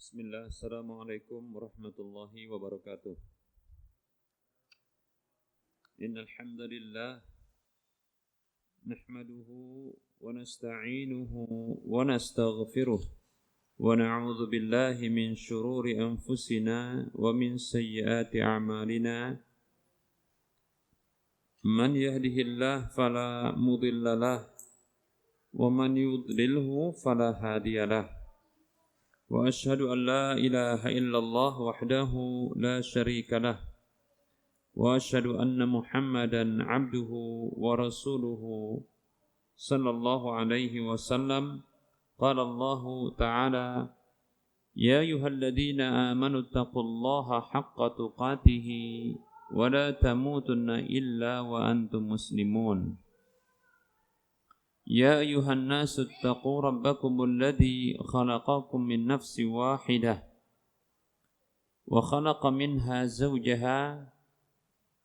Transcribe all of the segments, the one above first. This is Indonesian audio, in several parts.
Bismillah, Assalamualaikum warahmatullahi wabarakatuh. Innal hamdalillah nahmaduhu wa nasta'inuhu wa nastaghfiruh wa na'udzu billahi min shururi anfusina wa min sayyiati a'malina. Man yahdihillahu fala mudilla lahu wa man yudlilhu fala hadiyalah. وأشهد أن لا إله إلا الله وحده لا شريك له وأشهد أن محمدا عبده ورسوله صلى الله عليه وسلم. قال الله تعالى: يا أيها الذين آمنوا اتقوا الله حق تقاته ولا تموتن إلا وأنتم مسلمون. يا أيها الناس اتقوا ربكم الذي خلقكم من نفس واحدة وخلق منها زوجها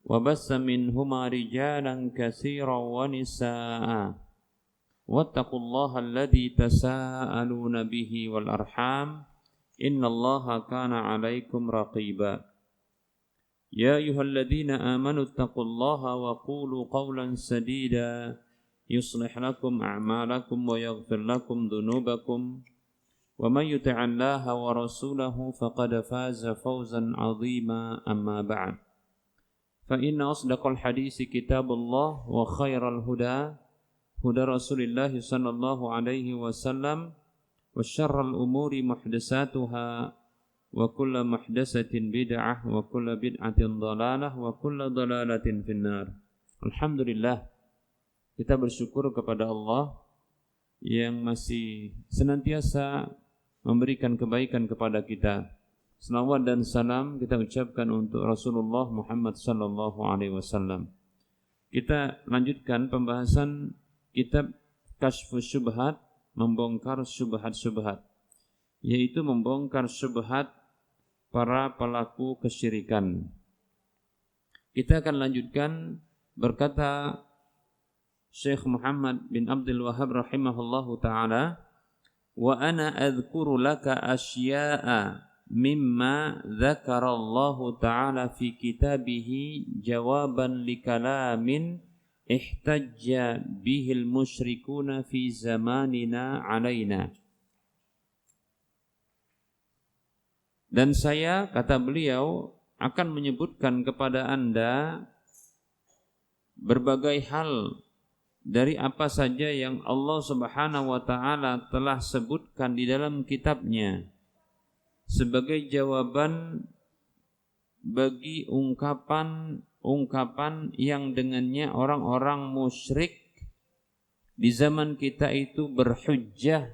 وبث منهما رجالا كثيرا ونساء واتقوا الله الذي تساءلون به والأرحام إن الله كان عليكم رقيبا. يا أيها الذين آمنوا اتقوا الله وقولوا قولا سديدا يصلح لكم أعمالكم ويغفر لكم ذنوبكم ومن يطع الله ورسوله فقد فاز فوزا عظيما. أما بعد، فإن أصدق الحديث كتاب الله وخير الهدى هدى رسول الله صلى الله عليه وسلم وشر الأمور محدثاتها وكل محدثة بدعة وكل بدعة ضلالة وكل ضلالة في النار. الحمد لله, kita bersyukur kepada Allah yang masih senantiasa memberikan kebaikan kepada kita. Selawat dan salam kita ucapkan untuk Rasulullah Muhammad sallallahu alaihi wasallam. Kita lanjutkan pembahasan kitab Kasyfus Syubhat, membongkar syubhat-syubhat, yaitu membongkar syubhat para pelaku kesyirikan. Kita akan lanjutkan. Berkata Syekh Muhammad bin Abdul Wahhab rahimahullahu ta'ala, wa ana adhkuru laka asya'a mimma dzakarallahu ta'ala fi kitabihi jawaban likalamin ihtajja bihil musyrikuna fi zamanina alaina. Dan saya, kata beliau, akan menyebutkan kepada Anda berbagai hal dari apa saja yang Allah Subhanahu wa taala telah sebutkan di dalam kitabnya sebagai jawaban bagi ungkapan yang dengannya orang-orang musyrik di zaman kita itu berhujjah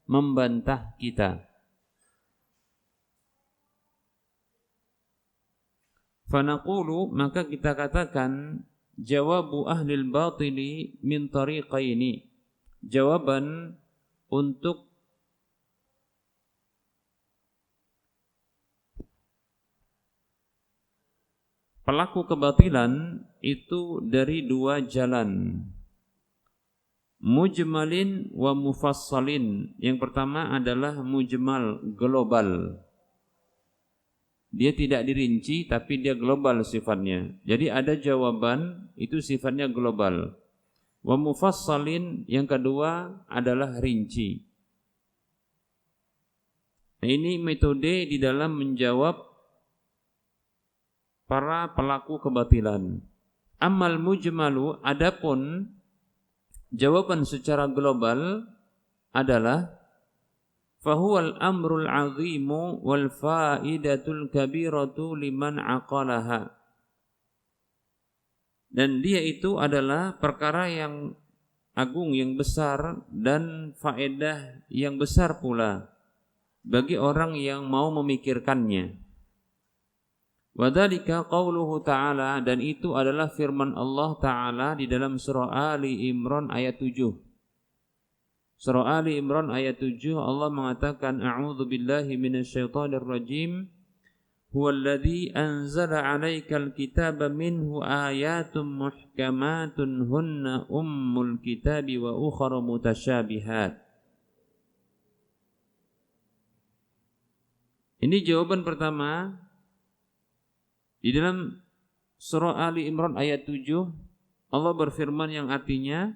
membantah kita. Fanaqulu, maka kita katakan, jawabu ahlil batili min tariqaini, jawaban untuk pelaku kebatilan itu dari dua jalan, mujmalin wa mufassalin. Yang pertama adalah mujmal, global. Dia tidak dirinci tapi dia global sifatnya. Jadi ada jawaban itu sifatnya global. Wa mufassalin, yang kedua adalah rinci. Nah, ini metode di dalam menjawab para pelaku kebatilan. Amal mujmalu, adapun jawaban secara global adalah fahuwal amrul azimu wal faidatul kabiratu liman aqalaha. Dan dia itu adalah perkara yang agung, yang besar, dan faedah yang besar pula bagi orang yang mau memikirkannya. Wadzalika qauluhu ta'ala, dan itu adalah firman Allah Ta'ala di dalam surah Ali Imran ayat 7. Surah Ali Imran ayat 7, Allah mengatakan, a'udzu billahi minasyaitonir rajim, huwallazi anzala 'alaikal kitaba minhu ayatun muhkamatun hunna ummul kitabi wa ukhra mutasyabihat. Ini jawaban pertama. Di dalam surah Ali Imran ayat 7 Allah berfirman yang artinya,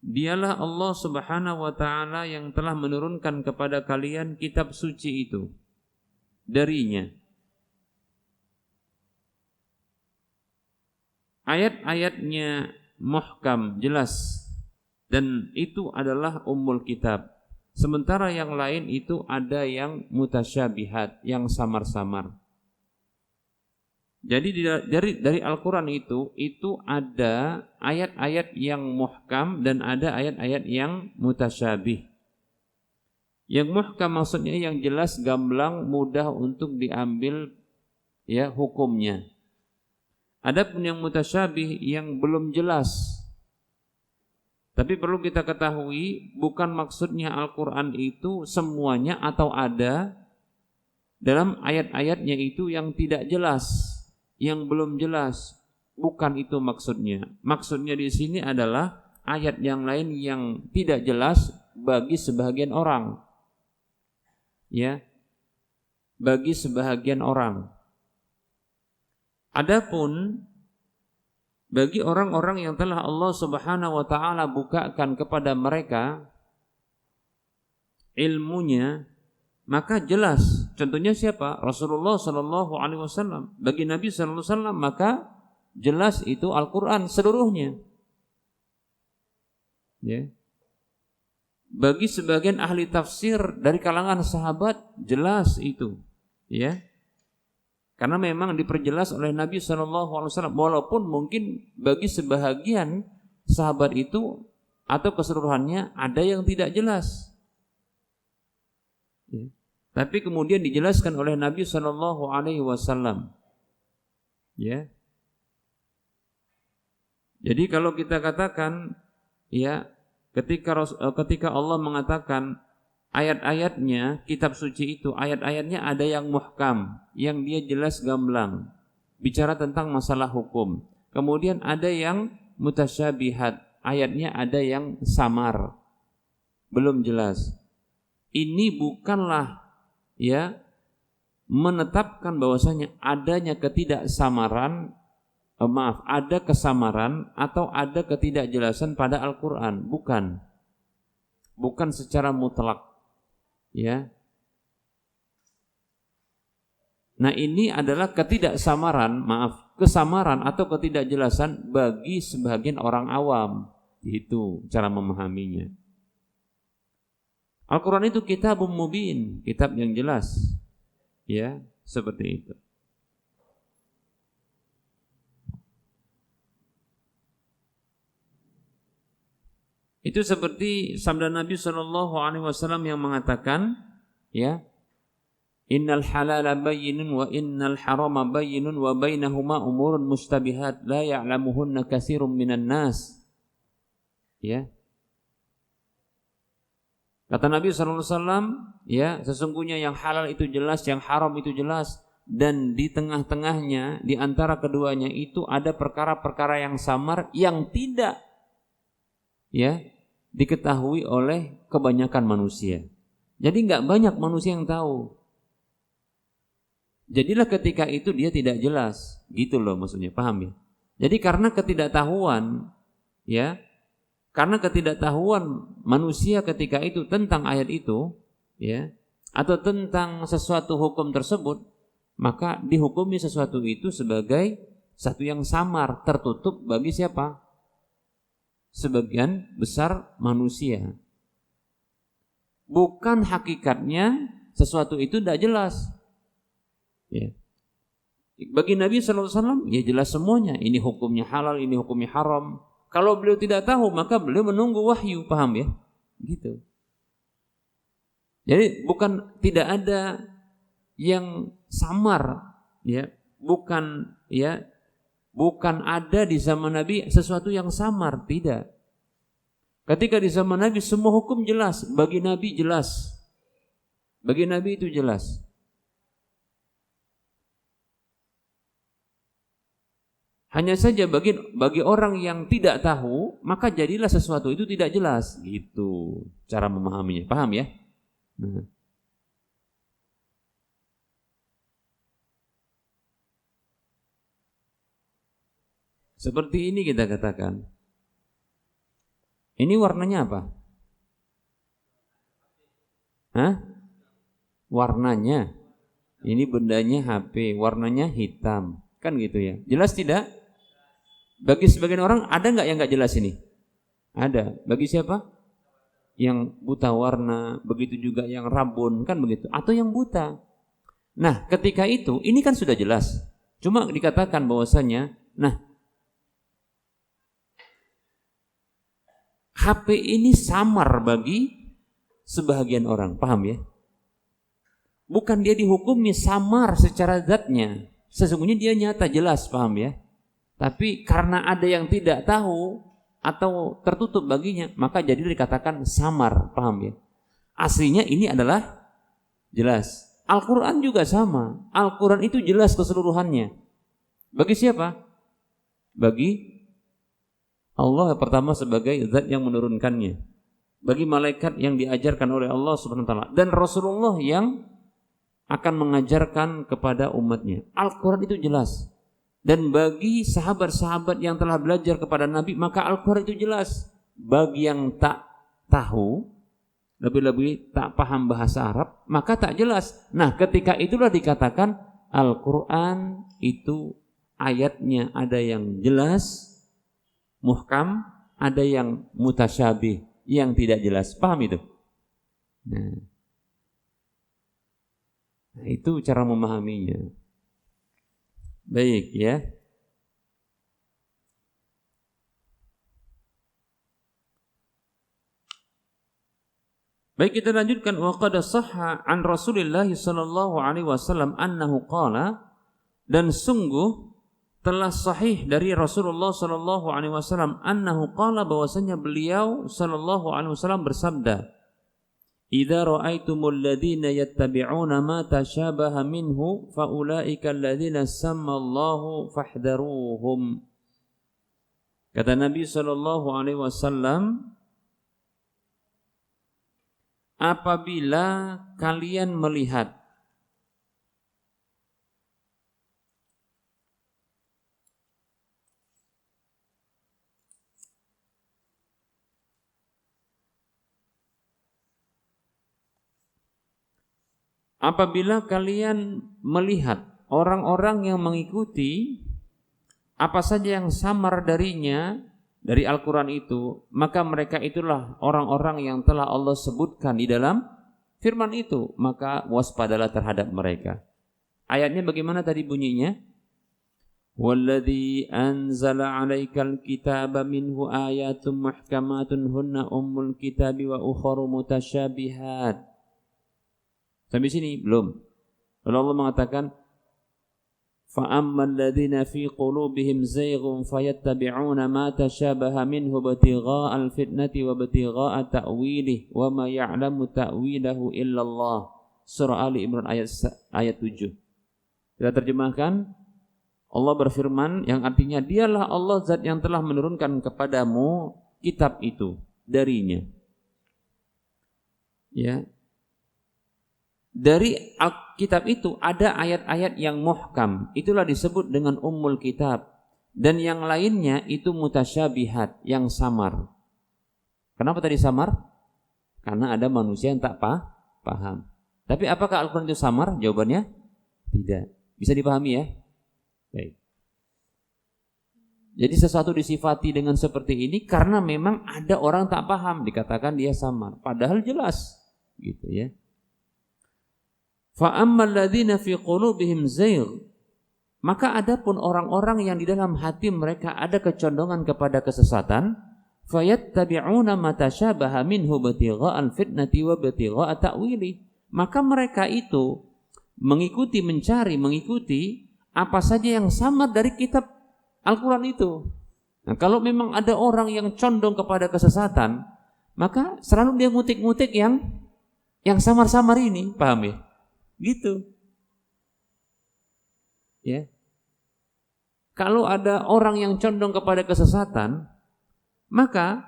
Dialah Allah Subhanahu wa taala yang telah menurunkan kepada kalian kitab suci itu darinya. Ayat-ayatnya muhkam, jelas, dan itu adalah ummul kitab. Sementara yang lain itu ada yang mutasyabihat, yang samar-samar. Jadi dari Al-Quran itu ada ayat-ayat yang muhkam dan ada ayat-ayat yang mutasyabih. Yang muhkam maksudnya yang jelas, gamblang, mudah untuk diambil ya hukumnya. Adapun yang mutasyabih yang belum jelas. Tapi perlu kita ketahui, bukan maksudnya Al-Quran itu semuanya atau ada dalam ayat-ayatnya itu yang tidak jelas, yang belum jelas. Bukan itu maksudnya. Maksudnya di sini adalah ayat yang lain yang tidak jelas bagi sebagian orang. Ya. Bagi sebagian orang. Adapun bagi orang-orang yang telah Allah Subhanahu wa taala bukakan kepada mereka ilmunya, maka jelas. Contohnya siapa? Rasulullah sallallahu alaihi wasallam. Bagi Nabi sallallahu alaihi wasallam maka jelas itu Al-Qur'an seluruhnya. Ya. Bagi sebagian ahli tafsir dari kalangan sahabat jelas itu, ya. Karena memang diperjelas oleh Nabi sallallahu alaihi wasallam, walaupun mungkin bagi sebahagian sahabat itu atau keseluruhannya ada yang tidak jelas. Ya. Tapi kemudian dijelaskan oleh Nabi sallallahu alaihi wasallam. Ya. Jadi kalau kita katakan ya, ketika Allah mengatakan ayat-ayatnya kitab suci itu, ayat-ayatnya ada yang muhkam, yang dia jelas gamblang, bicara tentang masalah hukum. Kemudian ada yang mutasyabihat, ayatnya ada yang samar, belum jelas. Ini bukanlah ya menetapkan bahwasanya adanya ketidaksamaran, ada kesamaran atau ada ketidakjelasan pada Al-Quran. Bukan secara mutlak, ya. Nah ini adalah kesamaran atau ketidakjelasan bagi sebagian orang awam. Itu cara memahaminya. Al-Quran itu kitabun mubin, kitab yang jelas, ya, seperti itu. Itu seperti sabda Nabi sallallahu alaihi wasallam yang mengatakan, ya, innal halala bayyinun wa innal harama bayyinun wa bainahuma umurun mustabihat la ya'lamuhunna katsirun minan nas. Ya. Kata Nabi sallallahu alaihi wasallam, ya, sesungguhnya yang halal itu jelas, yang haram itu jelas, dan di tengah-tengahnya, di antara keduanya itu ada perkara-perkara yang samar yang tidak, ya, diketahui oleh kebanyakan manusia. Jadi enggak banyak manusia yang tahu. Jadilah ketika itu dia tidak jelas, gitu loh maksudnya, paham ya? Jadi karena ketidaktahuan, ya, karena ketidaktahuan manusia ketika itu tentang ayat itu, ya, atau tentang sesuatu hukum tersebut, maka dihukumi sesuatu itu sebagai satu yang samar, tertutup bagi siapa? Sebagian besar manusia. Bukan hakikatnya sesuatu itu tidak jelas. Ya. Bagi Nabi sallallahu alaihi wasallam ya jelas semuanya. Ini hukumnya halal, ini hukumnya haram. Kalau beliau tidak tahu maka beliau menunggu wahyu, paham ya? Gitu. Jadi bukan tidak ada yang samar, ya. Bukan ada di zaman Nabi sesuatu yang samar, tidak. Ketika di zaman Nabi semua hukum jelas, bagi Nabi jelas. Bagi Nabi itu jelas. Hanya saja bagi orang yang tidak tahu, maka jadilah sesuatu itu tidak jelas. Gitu cara memahaminya. Paham ya? Nah. Seperti ini kita katakan. Ini warnanya apa? Hah? Warnanya. Ini bendanya HP, warnanya hitam. Kan gitu ya. Jelas tidak? Bagi sebagian orang ada nggak yang nggak jelas ini? Ada. Bagi siapa? Yang buta warna, begitu juga yang rabun, kan begitu. Atau yang buta. Nah, ketika itu, ini kan sudah jelas. Cuma dikatakan bahwasanya, nah, HP ini samar bagi sebahagian orang, paham ya? Bukan dia dihukumi samar secara zatnya. Sesungguhnya dia nyata, jelas, paham ya? Tapi karena ada yang tidak tahu atau tertutup baginya, maka jadi dikatakan samar, paham ya? Aslinya ini adalah jelas. Al-Quran juga sama. Al-Quran itu jelas keseluruhannya. Bagi siapa? Bagi Allah pertama sebagai zat yang menurunkannya. Bagi malaikat yang diajarkan oleh Allah Subhanahu wa taala dan Rasulullah yang akan mengajarkan kepada umatnya. Al-Quran itu jelas. Dan bagi sahabat-sahabat yang telah belajar kepada Nabi, maka Al-Quran itu jelas. Bagi yang tak tahu, lebih-lebih tak paham bahasa Arab, maka tak jelas. Nah, ketika itulah dikatakan Al-Quran itu ayatnya ada yang jelas, muhkam, ada yang mutasyabih, yang tidak jelas. Paham itu? Nah, itu cara memahaminya. Baik ya. Baik, kita lanjutkan. Wa qad shahha an Rasulillah sallallahu alaihi wasallam annahu qala, dan sungguh telah sahih dari Rasulullah sallallahu alaihi wasallam annahu qala, bahwasanya beliau sallallahu alaihi wasallam bersabda, idza ra'aitumul ladzina yattabi'una ma tashabaha minhu faulaika alladzina sammallahu fahdharuhum. Kata Nabi sallallahu alaihi wasallam, apabila kalian melihat orang-orang yang mengikuti apa saja yang samar darinya dari Al-Quran itu, maka mereka itulah orang-orang yang telah Allah sebutkan di dalam firman itu, maka waspadalah terhadap mereka. Ayatnya bagaimana tadi bunyinya? Walladzi anzala 'alaikal kitaba minhu ayatun muhkamatun hunna ummul kitabi wa ukharu mutasyabihat. Sampai sini belum. Lalu Allah mengatakan, فَأَمَّا الَّذِينَ فِي قُلُوبِهِمْ زَيْغٌ فَيَتَّبِعُونَ مَا تَشَابَهَ مِنْهُ ابْتِغَاءَ الْفِتْنَةِ وَابْتِغَاءَ تَأْوِيلِهِ وَمَا يَعْلَمُ تَأْوِيلَهُ إِلَّا اللَّهُ. Surah Ali Imran ayat 7. Kita terjemahkan, Allah berfirman yang artinya, dialah Allah zat yang telah menurunkan kepadamu kitab itu darinya. Ya. Dari kitab itu ada ayat-ayat yang muhkam, itulah disebut dengan ummul kitab, dan yang lainnya itu mutasyabihat, yang samar. Kenapa tadi samar? Karena ada manusia yang tak paham. Tapi apakah Al-Quran itu samar? Jawabannya tidak. Bisa dipahami ya? Baik. Jadi sesuatu disifati dengan seperti ini karena memang ada orang tak paham, dikatakan dia samar, padahal jelas gitu ya. Fa'ammal ladzina fi qulubihim zayg, maka adapun orang-orang yang di dalam hati mereka ada kecondongan kepada kesesatan, fayattabi'una ma tashabaha minhu ibtigha'al fitnati wa ibtigha'a ta'wili, maka mereka itu mengikuti apa saja yang samar dari kitab Al-Quran itu. Nah, kalau memang ada orang yang condong kepada kesesatan, maka selalu dia ngutik-ngutik yang samar-samar ini, paham ya? Gitu. Ya. Kalau ada orang yang condong kepada kesesatan, maka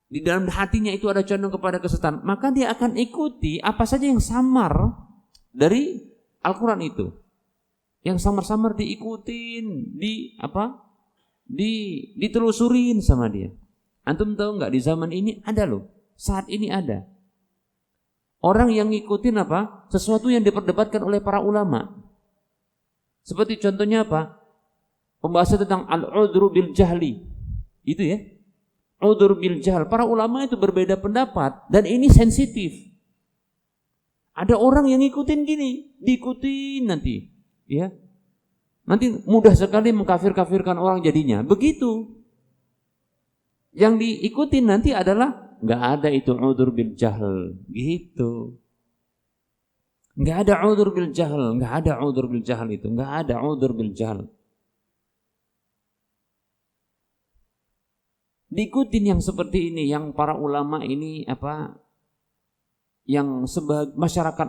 di dalam hatinya itu ada condong kepada kesesatan, maka dia akan ikuti apa saja yang samar dari Al-Quran itu. Yang samar-samar diikutin, ditelusurin sama dia. Antum tahu nggak, di zaman ini ada loh, saat ini ada orang yang ngikutin apa? Sesuatu yang diperdebatkan oleh para ulama. Seperti contohnya apa? Pembahasan tentang al-udhru bil jahli. Itu ya. Udhur bil jahl. Para ulama itu berbeda pendapat dan ini sensitif. Ada orang yang ngikutin gini, diikutin nanti, ya. Nanti mudah sekali mengkafir-kafirkan orang jadinya. Begitu. Yang diikutin nanti adalah nggak ada itu udhur bil jahl, gitu. Nggak ada udhur bil jahl, nggak ada udhur bil jahl itu, nggak ada udhur bil jahl. Diikutin yang seperti ini, yang para ulama ini apa? Yang masyarakat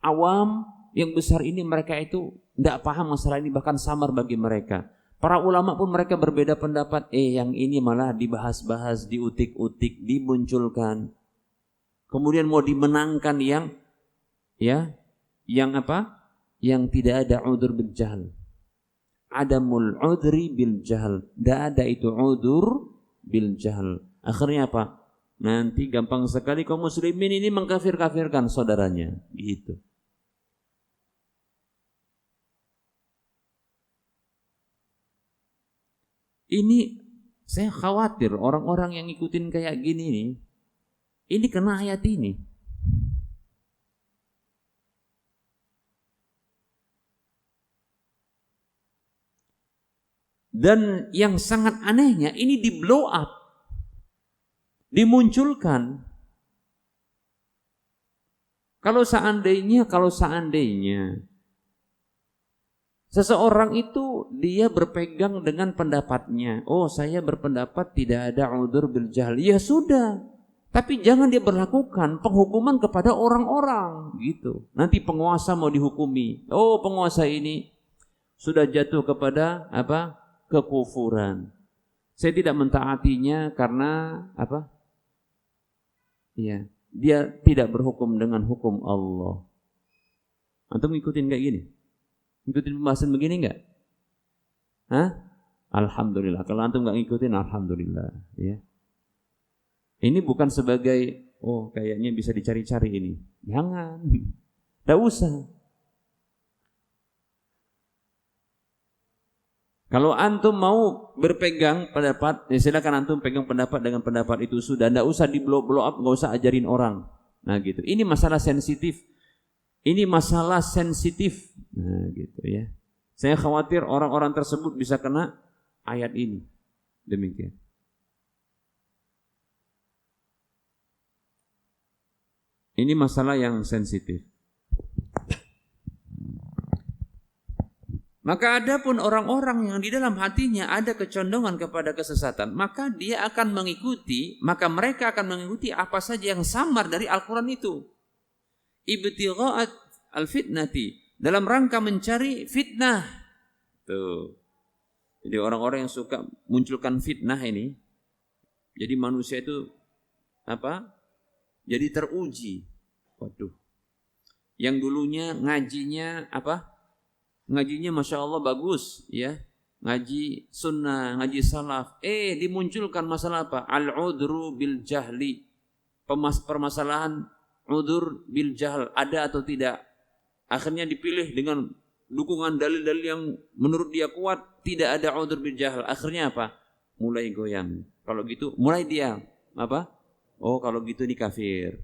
awam yang besar ini mereka itu tidak paham masalah ini, bahkan samar bagi mereka. Para ulama pun mereka berbeda pendapat. Yang ini malah dibahas-bahas, diutik-utik, dimunculkan. Kemudian mau dimenangkan yang apa? Yang tidak ada udhur bil jahl. Adamul udhri bil jahl. Tidak ada itu udhur bil jahl. Akhirnya apa? Nanti gampang sekali kaum muslimin ini mengkafir-kafirkan saudaranya, gitu. Ini saya khawatir orang-orang yang ngikutin kayak gini nih, ini kena ayat ini. Dan yang sangat anehnya ini di blow up, dimunculkan. Kalau seandainya seseorang itu dia berpegang dengan pendapatnya, saya berpendapat tidak ada udhur bil jahl, ya sudah. Tapi jangan dia berlakukan penghukuman kepada orang-orang, gitu. Nanti penguasa mau dihukumi. Penguasa ini sudah jatuh kepada apa? Kekufuran. Saya tidak mentaatinya karena apa? Dia tidak berhukum dengan hukum Allah. Antum ngikutin kayak gini? Ngikutin pembahasan begini enggak? Alhamdulillah. Kalau antum enggak ngikutin, alhamdulillah, ya. Ini bukan sebagai kayaknya bisa dicari-cari ini. Jangan. Enggak usah. Kalau antum mau berpegang pendapat, silakan antum pegang pendapat dengan pendapat itu sudah. Enggak usah di blow up, enggak usah ajarin orang. Nah gitu. Ini masalah sensitif. Nah gitu ya. Saya khawatir orang-orang tersebut bisa kena ayat ini. Demikian. Ini masalah yang sensitif. Maka ada pun orang-orang yang di dalam hatinya ada kecondongan kepada kesesatan, maka mereka akan mengikuti apa saja yang samar dari Al-Quran itu. Ibtigha'at al-fitnati, dalam rangka mencari fitnah. Tuh. Jadi orang-orang yang suka munculkan fitnah ini, jadi manusia itu apa? Jadi teruji. Waduh. Yang dulunya ngajinya apa? Ngajinya Masya Allah bagus, ya. Ngaji sunnah, ngaji salaf. Dimunculkan masalah apa? Al-udhru bil jahli. Permasalahan udhur bil jahl ada atau tidak. Akhirnya dipilih dengan dukungan dalil-dalil yang menurut dia kuat, tidak ada udhur bil jahl. Akhirnya apa? Mulai goyang. Kalau gitu, mulai dia apa? Kalau gitu ini kafir.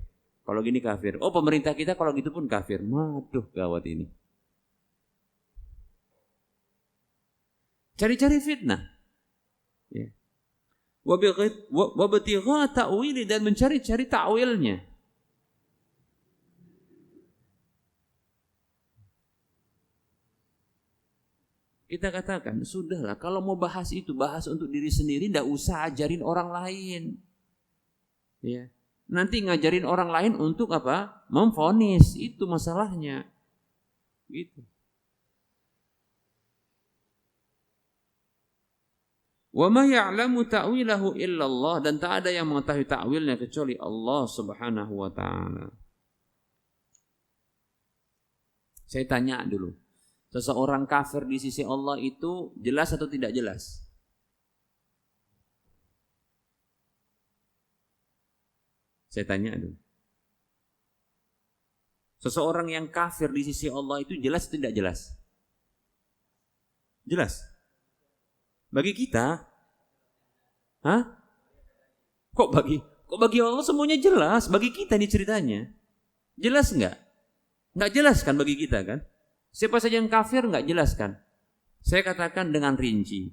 Kalau gini kafir. Pemerintah kita kalau gitu pun kafir. Waduh, gawat ini. Cari-cari fitnah. Ya. Wabtigha ta'wili, dan mencari-cari ta'wilnya. Kita katakan, sudahlah kalau mau bahas itu, bahas untuk diri sendiri, tidak usah ajarin orang lain. Ya. Nanti ngajarin orang lain untuk apa? Memvonis, itu masalahnya. Gitu. Wa ma ya'lamu ta'wilahu illallah, dan tak ada yang mengetahui ta'wilnya kecuali Allah Subhanahu wa taala. Saya tanya dulu. Seseorang kafir di sisi Allah itu jelas atau tidak jelas? Saya tanya dulu. Seseorang yang kafir di sisi Allah itu jelas atau tidak jelas? Jelas. Bagi kita, Kok bagi Allah semuanya jelas? Bagi kita nih ceritanya. Jelas enggak? Enggak jelas kan bagi kita kan? Siapa saja yang kafir enggak jelas kan? Saya katakan dengan rinci.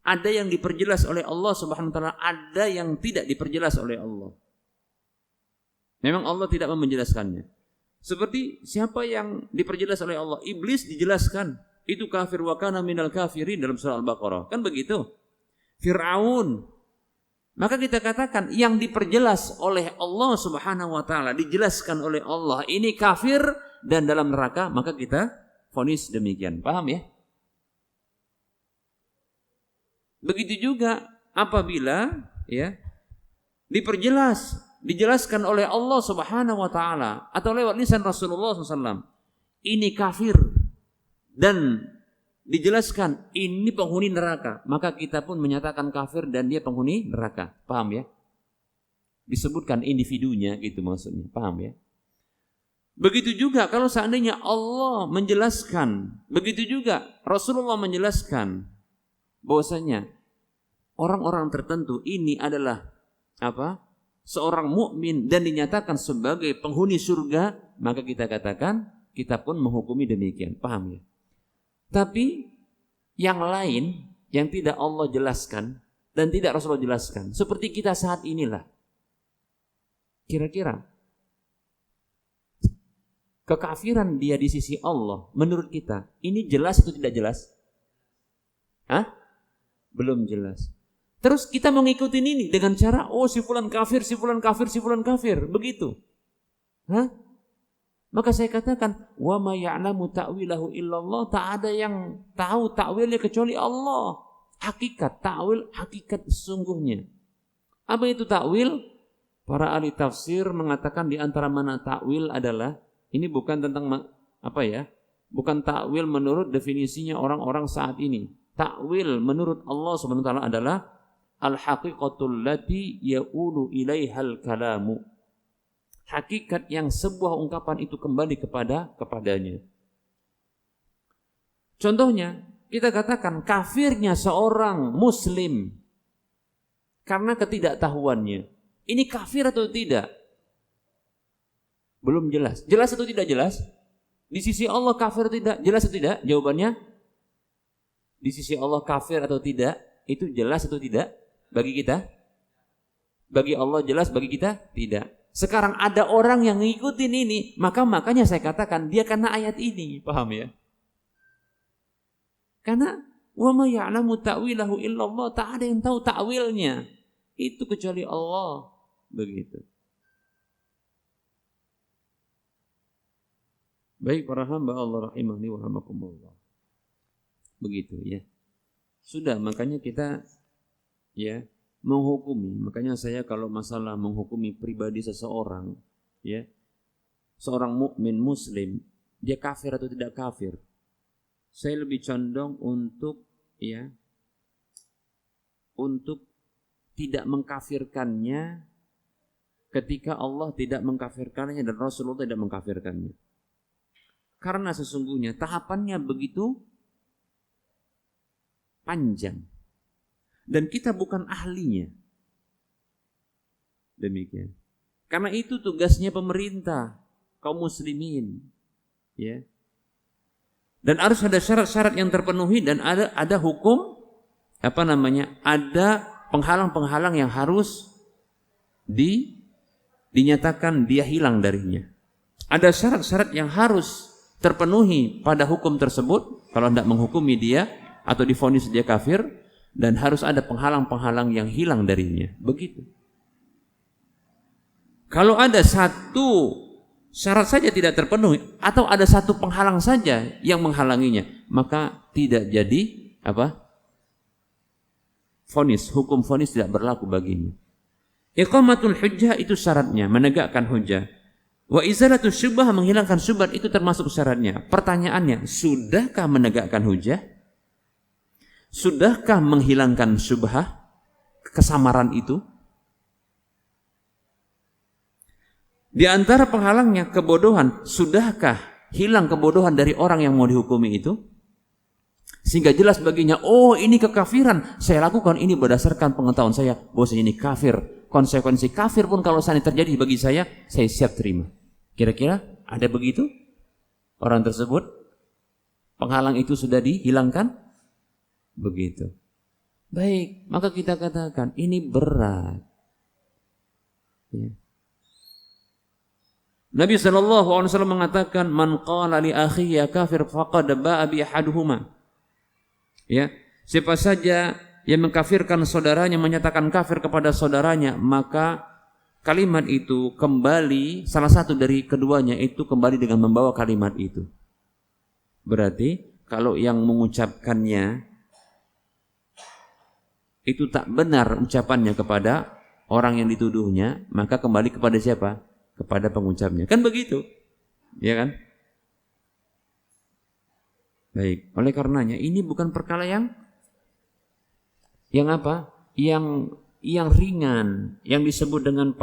Ada yang diperjelas oleh Allah Subhanahu wa taala, ada yang tidak diperjelas oleh Allah. Memang Allah tidak menjelaskannya. Seperti siapa yang diperjelas oleh Allah? Iblis dijelaskan. Itu kafir wa kana minal kafirin dalam surah Al-Baqarah. Kan begitu? Fir'aun. Maka kita katakan yang diperjelas oleh Allah Subhanahu wa taala, dijelaskan oleh Allah, ini kafir dan dalam neraka, maka kita vonis demikian. Paham ya? Begitu juga apabila ya dijelaskan oleh Allah Subhanahu wa taala atau lewat lisan Rasulullah SAW, ini kafir dan dijelaskan ini penghuni neraka, maka kita pun menyatakan kafir dan dia penghuni neraka. Paham ya? Disebutkan individunya gitu maksudnya. Paham ya? Begitu juga kalau seandainya Allah menjelaskan, begitu juga Rasulullah menjelaskan bahwasanya orang-orang tertentu ini adalah seorang mukmin dan dinyatakan sebagai penghuni surga, maka kita katakan kita pun menghukumi demikian. Paham ya? Tapi yang lain yang tidak Allah jelaskan dan tidak Rasulullah jelaskan, seperti kita saat inilah. Kira-kira kekafiran dia di sisi Allah menurut kita ini jelas atau tidak jelas? Belum jelas. Terus kita mengikuti ini dengan cara si fulan kafir, si fulan kafir, si fulan kafir, begitu. Maka saya katakan, wa ma ya'lamu ta'wilahu illallah, tak ada yang tahu takwilnya kecuali Allah. Hakikat takwil, hakikat sesungguhnya. Apa itu takwil? Para ahli tafsir mengatakan di antara mana takwil adalah ini bukan tentang bukan takwil menurut definisinya orang-orang saat ini. Takwil menurut Allah Subhanahu wa taala adalah al-haqiqatul lati ya'ulu ilaihal kalamu. Hakikat yang sebuah ungkapan itu kembali kepadanya. Contohnya, kita katakan kafirnya seorang muslim karena ketidaktahuannya. Ini kafir atau tidak? Belum jelas. Jelas atau tidak jelas? Di sisi Allah kafir atau tidak? Jelas atau tidak? Jawabannya, di sisi Allah kafir atau tidak, itu jelas atau tidak? Bagi kita? Bagi Allah jelas, bagi kita tidak. Sekarang ada orang yang ngikutin ini, makanya saya katakan dia kena ayat ini, paham ya? Karena wa ma ya'lamu ta'wilahu illallah, tak ada yang tahu takwilnya itu kecuali Allah, begitu. Baik para hamba Allah rahimani wa rahmakumullah. Begitu ya. Sudah, makanya kita ya menghukumi. Makanya saya kalau masalah menghukumi pribadi seseorang, ya, seorang mukmin muslim, dia kafir atau tidak kafir, saya lebih condong untuk tidak mengkafirkannya ketika Allah tidak mengkafirkannya dan Rasulullah tidak mengkafirkannya. Karena sesungguhnya tahapannya begitu panjang. Dan kita bukan ahlinya. Demikian. Karena itu tugasnya pemerintah, kaum muslimin. Ya. Dan harus ada syarat-syarat yang terpenuhi dan ada hukum, ada penghalang-penghalang yang harus dinyatakan dia hilang darinya. Ada syarat-syarat yang harus terpenuhi pada hukum tersebut kalau tidak menghukumi dia atau divonis dia kafir. Dan harus ada penghalang-penghalang yang hilang darinya. Begitu. Kalau ada satu syarat saja tidak terpenuhi, atau ada satu penghalang saja yang menghalanginya, maka tidak jadi vonis, hukum vonis tidak berlaku baginya. Iqamatul hujjah itu syaratnya, menegakkan hujjah. Wa izalatus syubhah, menghilangkan syubhat itu termasuk syaratnya. Pertanyaannya, sudahkah menegakkan hujjah? Sudahkah menghilangkan syubhah, kesamaran itu? Di antara penghalangnya kebodohan. Sudahkah hilang kebodohan dari orang yang mau dihukumi itu? Sehingga jelas baginya, oh ini kekafiran. Saya lakukan ini berdasarkan pengetahuan saya. Bahwasanya ini kafir. Konsekuensi kafir pun kalau seandainya terjadi bagi saya siap terima. Kira-kira ada begitu? Orang tersebut? Penghalang itu sudah dihilangkan? Begitu. Baik, maka kita katakan ini berat. Ya. Nabi SAW mengatakan, man qala li akhi ya kafir faqad ba'a bi ahaduhuma. Ya, siapa saja yang mengkafirkan saudaranya, menyatakan kafir kepada saudaranya, maka kalimat itu kembali, salah satu dari keduanya itu kembali dengan membawa kalimat itu. Berarti kalau yang mengucapkannya itu tak benar ucapannya kepada orang yang dituduhnya, maka kembali kepada siapa? Kepada pengucapnya. Kan begitu. Ya kan? Baik. Oleh karenanya ini bukan perkara yang apa? Yang ringan, yang disebut dengan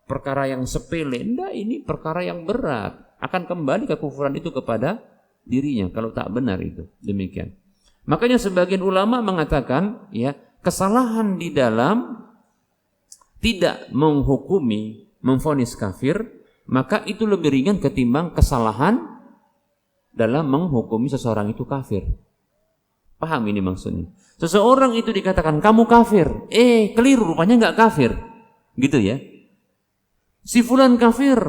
perkara yang sepele. Enggak, ini perkara yang berat. Akan kembali kekufuran itu kepada dirinya kalau tak benar itu. Demikian. Makanya sebagian ulama mengatakan, ya, kesalahan di dalam tidak menghukumi, memvonis kafir, maka itu lebih ringan ketimbang kesalahan dalam menghukumi seseorang itu kafir. Paham ini maksudnya? Seseorang itu dikatakan kamu kafir, keliru, rupanya enggak kafir, gitu ya. Si fulan kafir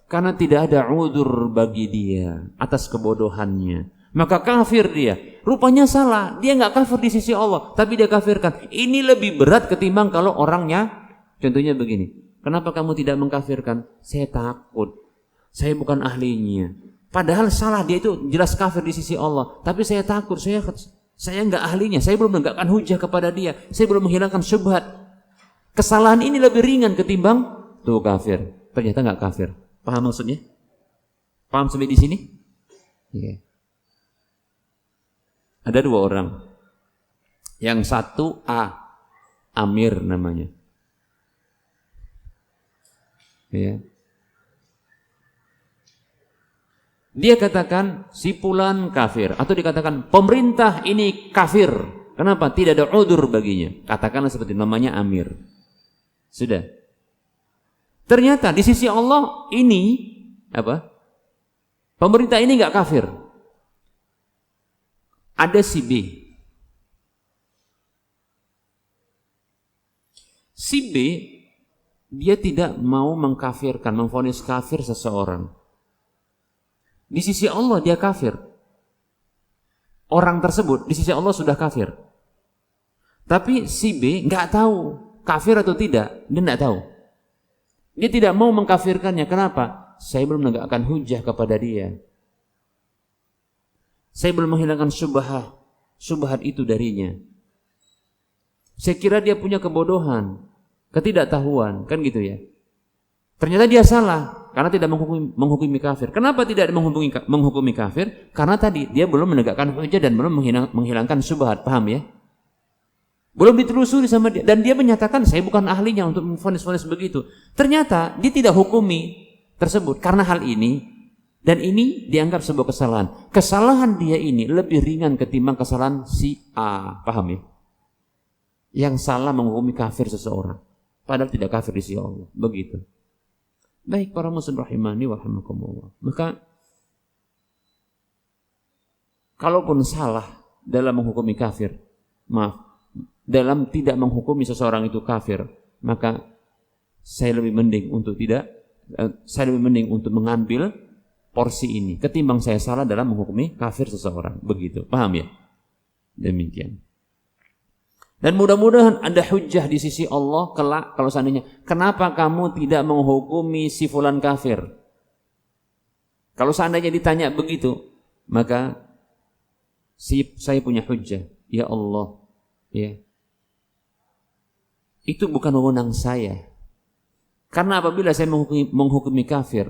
karena tidak ada udzur bagi dia atas kebodohannya, maka kafir dia. Rupanya salah, dia enggak kafir di sisi Allah, tapi dia kafirkan. Ini lebih berat ketimbang kalau orangnya, contohnya begini. Kenapa kamu tidak mengkafirkan? Saya takut. Saya bukan ahlinya. Padahal salah, dia itu jelas kafir di sisi Allah. Tapi saya takut, saya enggak ahlinya. Saya belum menegakkan hujah kepada dia. Saya belum menghilangkan syubhat. Kesalahan ini lebih ringan ketimbang tuh kafir. Ternyata enggak kafir. Paham maksudnya? Paham sampai di sini? Iya. Ada dua orang. Yang satu Amir namanya. Ya. Dia katakan si fulan kafir, atau dikatakan pemerintah ini kafir. Kenapa? Tidak ada udzur baginya. Katakanlah seperti namanya Amir. Sudah. Ternyata di sisi Allah ini apa? Pemerintah ini enggak kafir. Ada si B. Si B dia tidak mau mengkafirkan, memvonis kafir seseorang. Di sisi Allah dia kafir. Orang tersebut di sisi Allah sudah kafir. Tapi si B nggak tahu kafir atau tidak, dia nggak tahu. Dia tidak mau mengkafirkannya. Kenapa? Saya belum menegakkan hujah kepada dia. Saya belum menghilangkan syubhat itu darinya. Saya kira dia punya kebodohan, ketidaktahuan, kan gitu ya. Ternyata dia salah karena tidak menghukumi kafir. Kenapa tidak menghukumi kafir? Karena tadi dia belum menegakkan hujah dan belum menghilangkan syubhat, paham ya? Belum ditelusuri sama dia, dan dia menyatakan saya bukan ahlinya untuk memvonis begitu. Ternyata dia tidak hukumi tersebut karena hal ini, dan ini dianggap sebuah kesalahan. Kesalahan dia ini lebih ringan ketimbang kesalahan si A, paham ya? Yang salah menghukumi kafir seseorang, padahal tidak kafir di sisi Allah, begitu. Baik para muslim rahimani wa rahimakumullah. Maka kalaupun salah dalam menghukumi kafir, dalam tidak menghukumi seseorang itu kafir, maka saya lebih mending untuk mengambil porsi ini ketimbang saya salah dalam menghukumi kafir seseorang, begitu. Paham ya? Demikian. Dan mudah-mudahan ada hujjah di sisi Allah kelak kalau seandainya, kenapa kamu tidak menghukumi si fulan kafir? Kalau seandainya ditanya begitu, maka saya punya hujjah. Ya Allah, ya. Itu bukan wewenang saya. Karena apabila saya menghukumi kafir,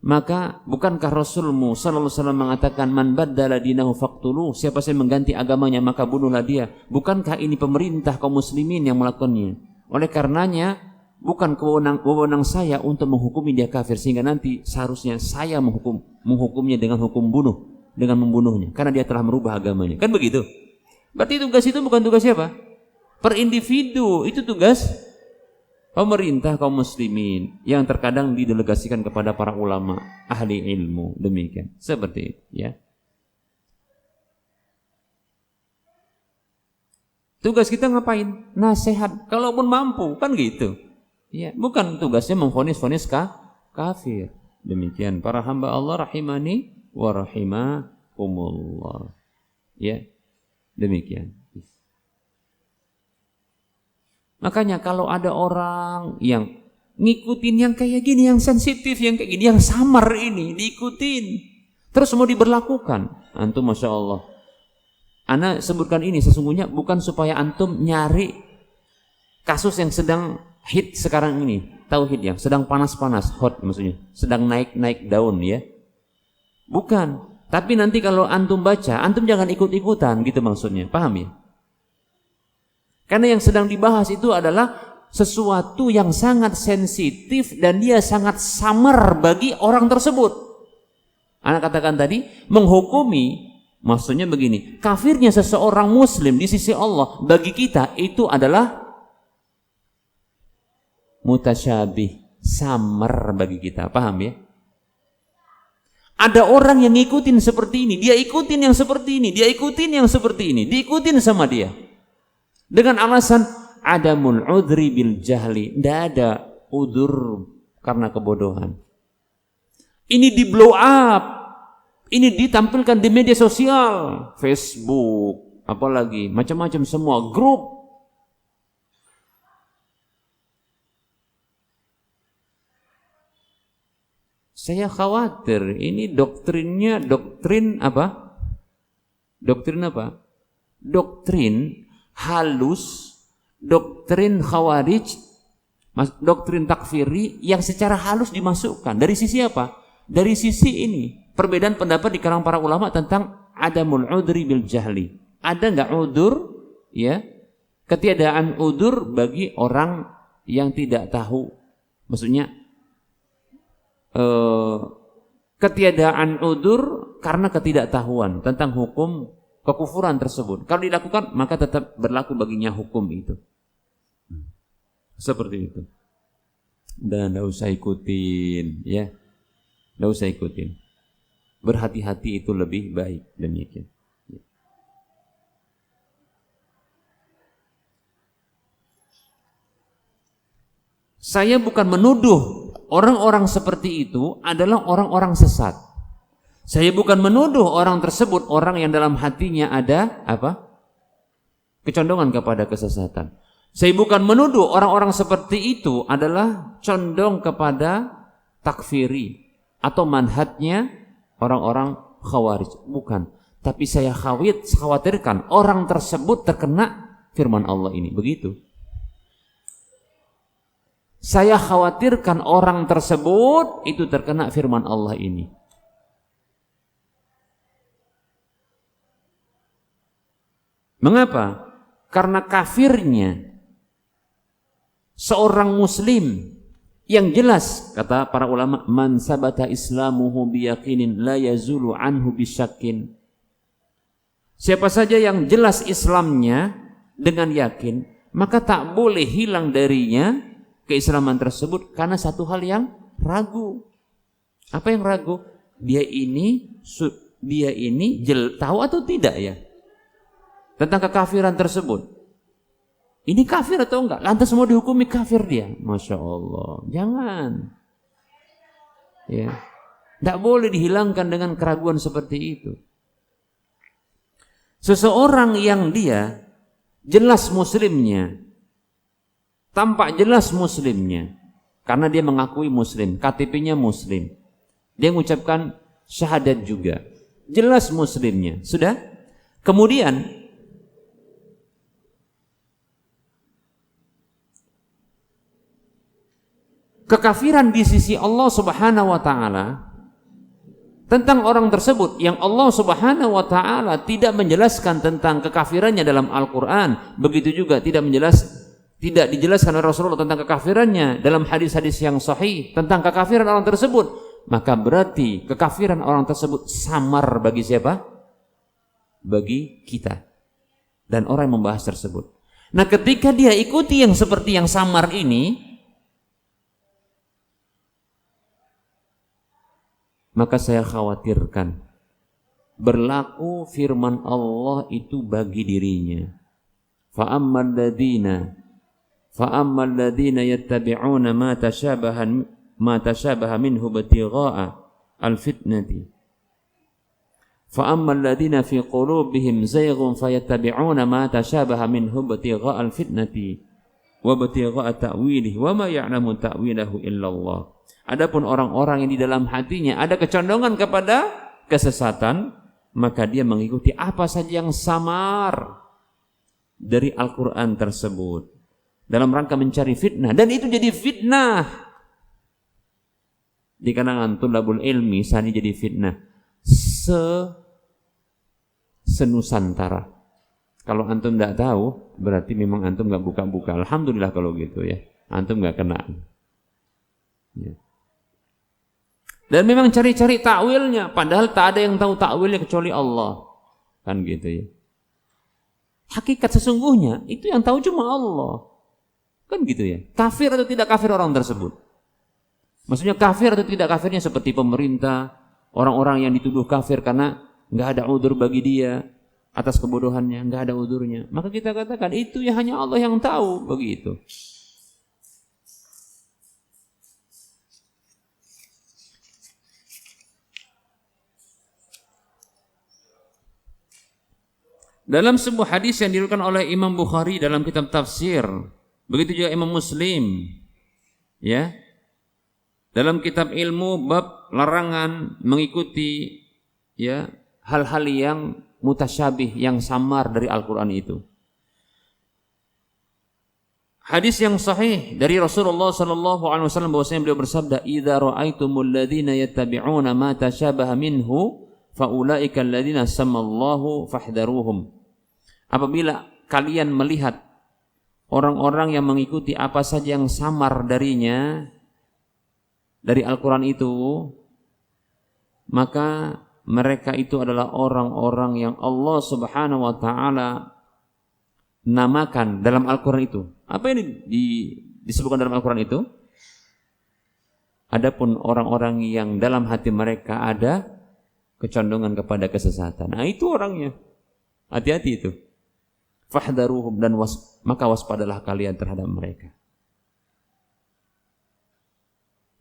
maka bukankah Rasulmu sallallahu alaihi wasallam mengatakan man baddala dinahu faqtuluh, siapa yang mengganti agamanya maka bunuhlah dia. Bukankah ini pemerintah kaum muslimin yang melakukannya? Oleh karenanya bukan wewenang saya untuk menghukumi dia kafir sehingga nanti seharusnya saya menghukumnya dengan hukum bunuh, dengan membunuhnya karena dia telah merubah agamanya. Kan begitu? Berarti tugas itu bukan tugas siapa? Per individu, itu tugas pemerintah kaum muslimin yang terkadang didelegasikan kepada para ulama, ahli ilmu, demikian. Seperti itu, ya. Tugas kita ngapain? Nasihat, kalaupun mampu, kan gitu. Ya, bukan tugasnya memvonis-vonis kafir. Demikian para hamba Allah rahimani wa rahimakumullah. Ya. Demikian. Makanya kalau ada orang yang ngikutin yang kayak gini, yang sensitif, yang kayak gini, yang samar ini, diikutin. Terus mau diberlakukan. Antum Masya Allah. Ana sebutkan ini sesungguhnya bukan supaya antum nyari kasus yang sedang hit sekarang ini. Tauhid yang sedang panas-panas, hot maksudnya. Sedang naik-naik daun ya. Bukan. Tapi nanti kalau antum baca, antum jangan ikut-ikutan gitu maksudnya. Paham ya? Karena yang sedang dibahas itu adalah sesuatu yang sangat sensitif dan dia sangat samar bagi orang tersebut. Anak katakan tadi, menghukumi, maksudnya begini, kafirnya seseorang muslim di sisi Allah bagi kita itu adalah mutasyabih, samar bagi kita. Paham ya? Ada orang yang ngikutin seperti ini, dia ikutin yang seperti ini, dia ikutin yang seperti ini, diikutin sama dia. Dengan alasan adamul udhri bil jahli, tidak ada udur karena kebodohan. Ini di blow up, ini ditampilkan di media sosial, Facebook, apalagi macam-macam semua grup. Saya khawatir ini doktrinnya doktrin apa? Doktrin apa? Doktrin halus, doktrin khawarij, doktrin takfiri yang secara halus dimasukkan. Dari sisi apa? Dari sisi ini perbedaan pendapat di kalangan para ulama tentang adamul udri bil jahli. Ada nggak udur? Ya, ketiadaan udur bagi orang yang tidak tahu. Maksudnya ketiadaan udur karena ketidaktahuan tentang hukum kekufuran tersebut. Kalau dilakukan maka tetap berlaku baginya hukum itu. Seperti itu. Dan tidak usah ikutin, ya. Tidak usah ikutin. Berhati-hati itu lebih baik. Demikian. Saya bukan menuduh orang-orang seperti itu adalah orang-orang sesat. Saya bukan menuduh orang tersebut orang yang dalam hatinya ada apa? Kecondongan kepada kesesatan. Saya bukan menuduh orang-orang seperti itu adalah condong kepada takfiri atau manhajnya orang-orang khawarij. Bukan. Tapi saya khawatirkan orang tersebut terkena firman Allah ini. Begitu. Saya khawatirkan orang tersebut itu terkena firman Allah ini. Mengapa? Karena kafirnya seorang muslim yang jelas, kata para ulama, man sabata islamuhu biyaqinin la yazulu anhu bisyakkin. Siapa saja yang jelas Islamnya dengan yakin, maka tak boleh hilang darinya keislaman tersebut karena satu hal yang ragu. Apa yang ragu? Dia ini tahu atau tidak ya tentang kekafiran tersebut. Ini kafir atau enggak? Lantas mau dihukumi kafir dia? Masya Allah. Jangan. Ya. Tidak boleh dihilangkan dengan keraguan seperti itu. Seseorang yang dia jelas muslimnya, tampak jelas muslimnya, karena dia mengakui muslim, KTP-nya muslim, dia mengucapkan syahadat juga, jelas muslimnya, sudah. Kemudian kekafiran di sisi Allah Subhanahu wa taala tentang orang tersebut yang Allah Subhanahu wa taala tidak menjelaskan tentang kekafirannya dalam Al-Qur'an, begitu juga tidak tidak dijelaskan oleh Rasulullah tentang kekafirannya dalam hadis-hadis yang sahih tentang kekafiran orang tersebut, maka berarti kekafiran orang tersebut samar bagi siapa? Bagi kita dan orang yang membahas tersebut. Nah, ketika dia ikuti yang seperti yang samar ini, maka saya khawatirkan berlaku firman Allah itu bagi dirinya. Fa'ammal ladzina yattabi'una ma tashabaha minhu ibtigha'a al-fitnati. Fa'ammal ladzina fi qulubihim zayghun fayattabi'una ma tashabaha minhu ibtigha'a al-fitnati wa ibtigha'a ta'wilihi wa ma ya'lamu ta'wilahu illallah. Adapun orang-orang yang di dalam hatinya ada kecondongan kepada kesesatan, maka dia mengikuti apa saja yang samar dari Al-Quran tersebut dalam rangka mencari fitnah, dan itu jadi fitnah di kalangan tulabul ilmi. Saat ini jadi fitnah senusantara. Kalau antum tidak tahu, berarti memang antum nggak buka-buka. Alhamdulillah kalau gitu ya, antum nggak kena ya. Dan memang cari-cari takwilnya, padahal tak ada yang tahu takwilnya kecuali Allah, kan gitu ya. Hakikat sesungguhnya itu yang tahu cuma Allah, kan gitu ya. Kafir atau tidak kafir orang tersebut, maksudnya kafir atau tidak kafirnya seperti pemerintah, orang-orang yang dituduh kafir karena nggak ada udzur bagi dia atas kebodohannya, nggak ada udzurnya, maka kita katakan itu ya hanya Allah yang tahu, begitu. Dalam sebuah hadis yang diriwayatkan oleh Imam Bukhari dalam kitab tafsir, begitu juga Imam Muslim, ya, dalam kitab ilmu bab larangan mengikuti ya hal-hal yang mutasyabih, yang samar dari Al-Quran itu. Hadis yang sahih dari Rasulullah sallallahu alaihi wasallam bahwasanya beliau bersabda, "Idza ra'aitumul ladzina yattabi'una ma tashabaha minhu fa ulaika alladzina samallahu fahdharuhum." Apabila kalian melihat orang-orang yang mengikuti apa saja yang samar darinya dari Al-Quran itu, maka mereka itu adalah orang-orang yang Allah Subhanahu wa taala namakan dalam Al-Quran itu. Apa yang disebutkan dalam Al-Quran itu? Adapun orang-orang yang dalam hati mereka ada kecondongan kepada kesesatan. Nah, itu orangnya. Hati-hati itu. Fahdharuhum, dan maka waspadalah kalian terhadap mereka.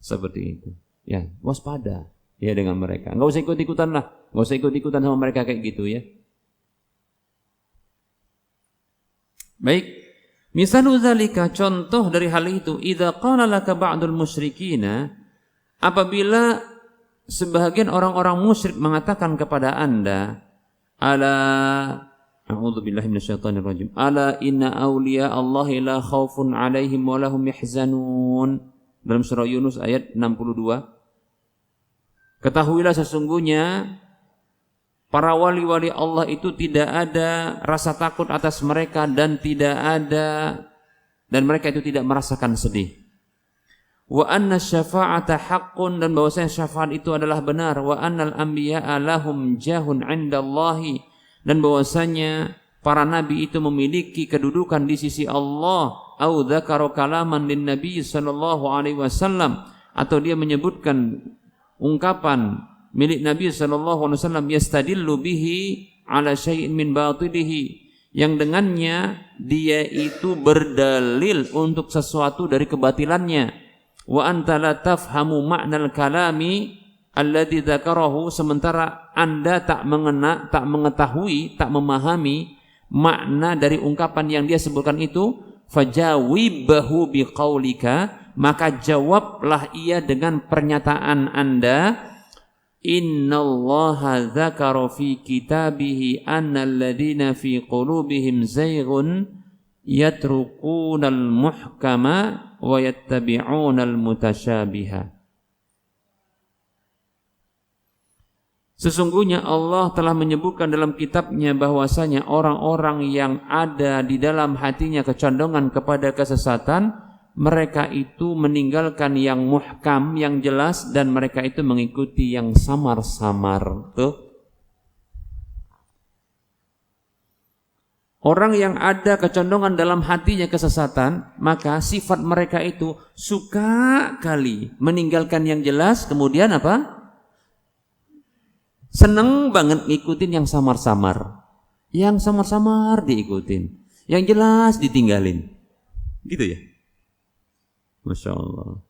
Seperti itu. Ya, waspada ya dengan mereka. Enggak usah ikut-ikutan lah. Enggak usah ikut-ikutan sama mereka kayak gitu ya. Baik. Misalu dzalika, contoh dari hal itu, idza qala laka ba'dul musyrikina, apabila sebahagian orang-orang musyrik mengatakan kepada Anda, a'udzubillahi minasyaitonir rajim, ala inna awliya Allahi la khaufun 'alaihim wa lahum yahzanun, dalam surah Yunus ayat 62. Ketahuilah sesungguhnya para wali-wali Allah itu tidak ada rasa takut atas mereka dan mereka itu tidak merasakan sedih. Wa anna syafa'ata haqqun, dan bahwasanya syafaat itu adalah benar. Wa annal anbiya'a lahum jahun 'indallahi, dan bahwasanya para nabi itu memiliki kedudukan di sisi Allah. Au dzakara kalaman lin nabi sallallahu alaihi wasallam, atau dia menyebutkan ungkapan milik Nabi sallallahu alaihi wasallam, yastadillu bihi ala syai'in min batilihi, yang dengannya dia itu berdalil untuk sesuatu dari kebatilannya. Wa anta la tafhamu ma'nal kalami alladzi dzakarahu, sementara Anda tak mengetahui, tak memahami makna dari ungkapan yang dia sebutkan itu. Fajawibahu biqaulika, maka jawablah ia dengan pernyataan Anda, innallaha dzakara fi kitabihi annal ladzina fi qulubihim zayghun yatrukunal muhkama wa yattabi'unal mutasyabiha. Sesungguhnya Allah telah menyebutkan dalam kitabnya bahwasanya orang-orang yang ada di dalam hatinya kecondongan kepada kesesatan, mereka itu meninggalkan yang muhkam, yang jelas, dan mereka itu mengikuti yang samar-samar. Tuh. Orang yang ada kecondongan dalam hatinya kesesatan, maka sifat mereka itu suka kali meninggalkan yang jelas, kemudian apa? Seneng banget ngikutin yang samar-samar. Yang samar-samar diikutin. Yang jelas ditinggalin. Gitu ya? Masya Allah.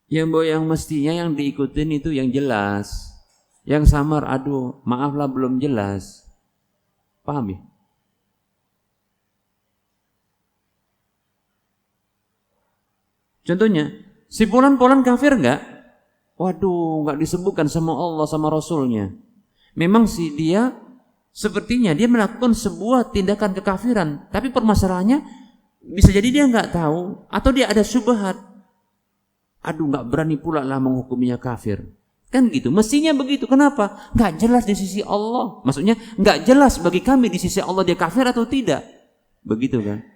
Yang mestinya yang diikutin itu yang jelas. Yang samar, aduh maaflah belum jelas. Paham ya? Contohnya, si fulan kafir enggak? Waduh, enggak disebutkan sama Allah sama Rasulnya. Memang si dia sepertinya dia melakukan sebuah tindakan kekafiran, tapi permasalahannya bisa jadi dia enggak tahu atau dia ada syubhat. Aduh, enggak berani pula lah menghukuminya kafir. Kan gitu, mestinya begitu. Kenapa? Enggak jelas di sisi Allah. Maksudnya enggak jelas bagi kami di sisi Allah dia kafir atau tidak. Begitu kan?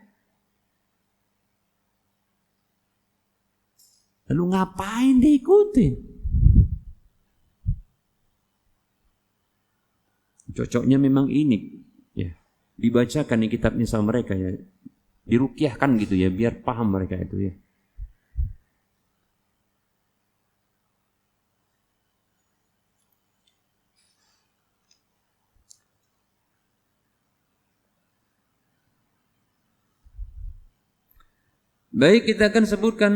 Lalu ngapain diikutin? Cocoknya memang ini, ya, dibacakan di kitabnya sama mereka ya, diruqyahkan gitu ya, biar paham mereka itu ya. Baik, kita akan sebutkan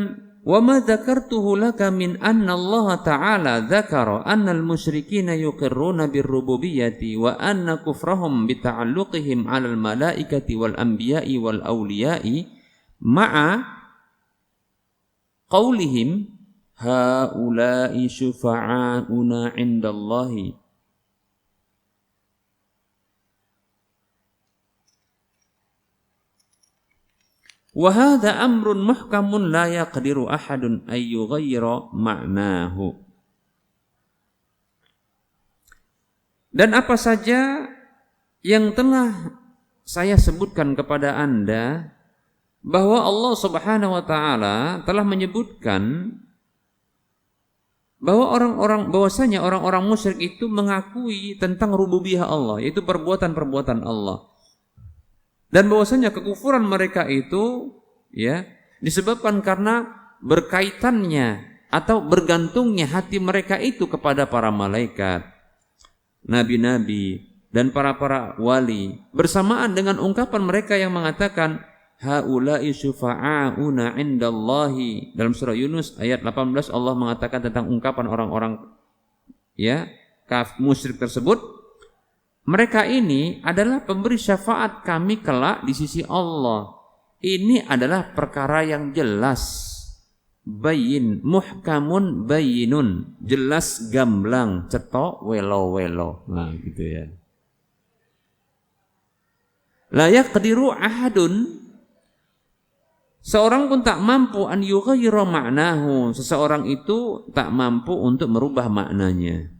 وَمَا ذَكَرْتُهُ لَكَ مِنْ أَنَّ اللَّهَ تَعَالَى ذَكَرَ أَنَّ الْمُشْرِكِينَ يُقِرُّونَ بِالرُّبُوبِيَّةِ وَأَنَّ كُفْرَهُمْ بِتَعَلُّقِهِمْ عَلَى الْمَلَائِكَةِ وَالْأَنْبِيَاءِ وَالْأَوْلِيَاءِ مَعَ قَوْلِهِمْ هَؤُلَاءِ شُفَعَاؤُنَا عِنْدَ اللَّهِ. وَهَذَا أَمْرٌ مُحْكَمٌ لَا يَقْدِرُ أَحَدٌ أَن يُغَيِّرَ مَعْنَاهُ. Dan apa saja yang telah saya sebutkan kepada Anda, bahwa Allah Subhanahu wa taala telah menyebutkan bahwa bahwasanya orang-orang musyrik itu mengakui tentang rububiyah Allah, yaitu perbuatan-perbuatan Allah. Dan bahwasanya kekufuran mereka itu ya disebabkan karena berkaitannya atau bergantungnya hati mereka itu kepada para malaikat, nabi-nabi dan para wali, bersamaan dengan ungkapan mereka yang mengatakan haula'i syufa'auna 'indallahi. Dalam surah Yunus ayat 18 Allah mengatakan tentang ungkapan orang-orang ya musyrik tersebut, mereka ini adalah pemberi syafaat kami kelak di sisi Allah. Ini adalah perkara yang jelas, bayin, muhkamun bayinun, jelas gamblang, cetok welo-welo. Nah, gitu ya. La yaqdiru ahadun, seorang pun tak mampu an yughayyira ma'nahu, seseorang itu tak mampu untuk merubah maknanya.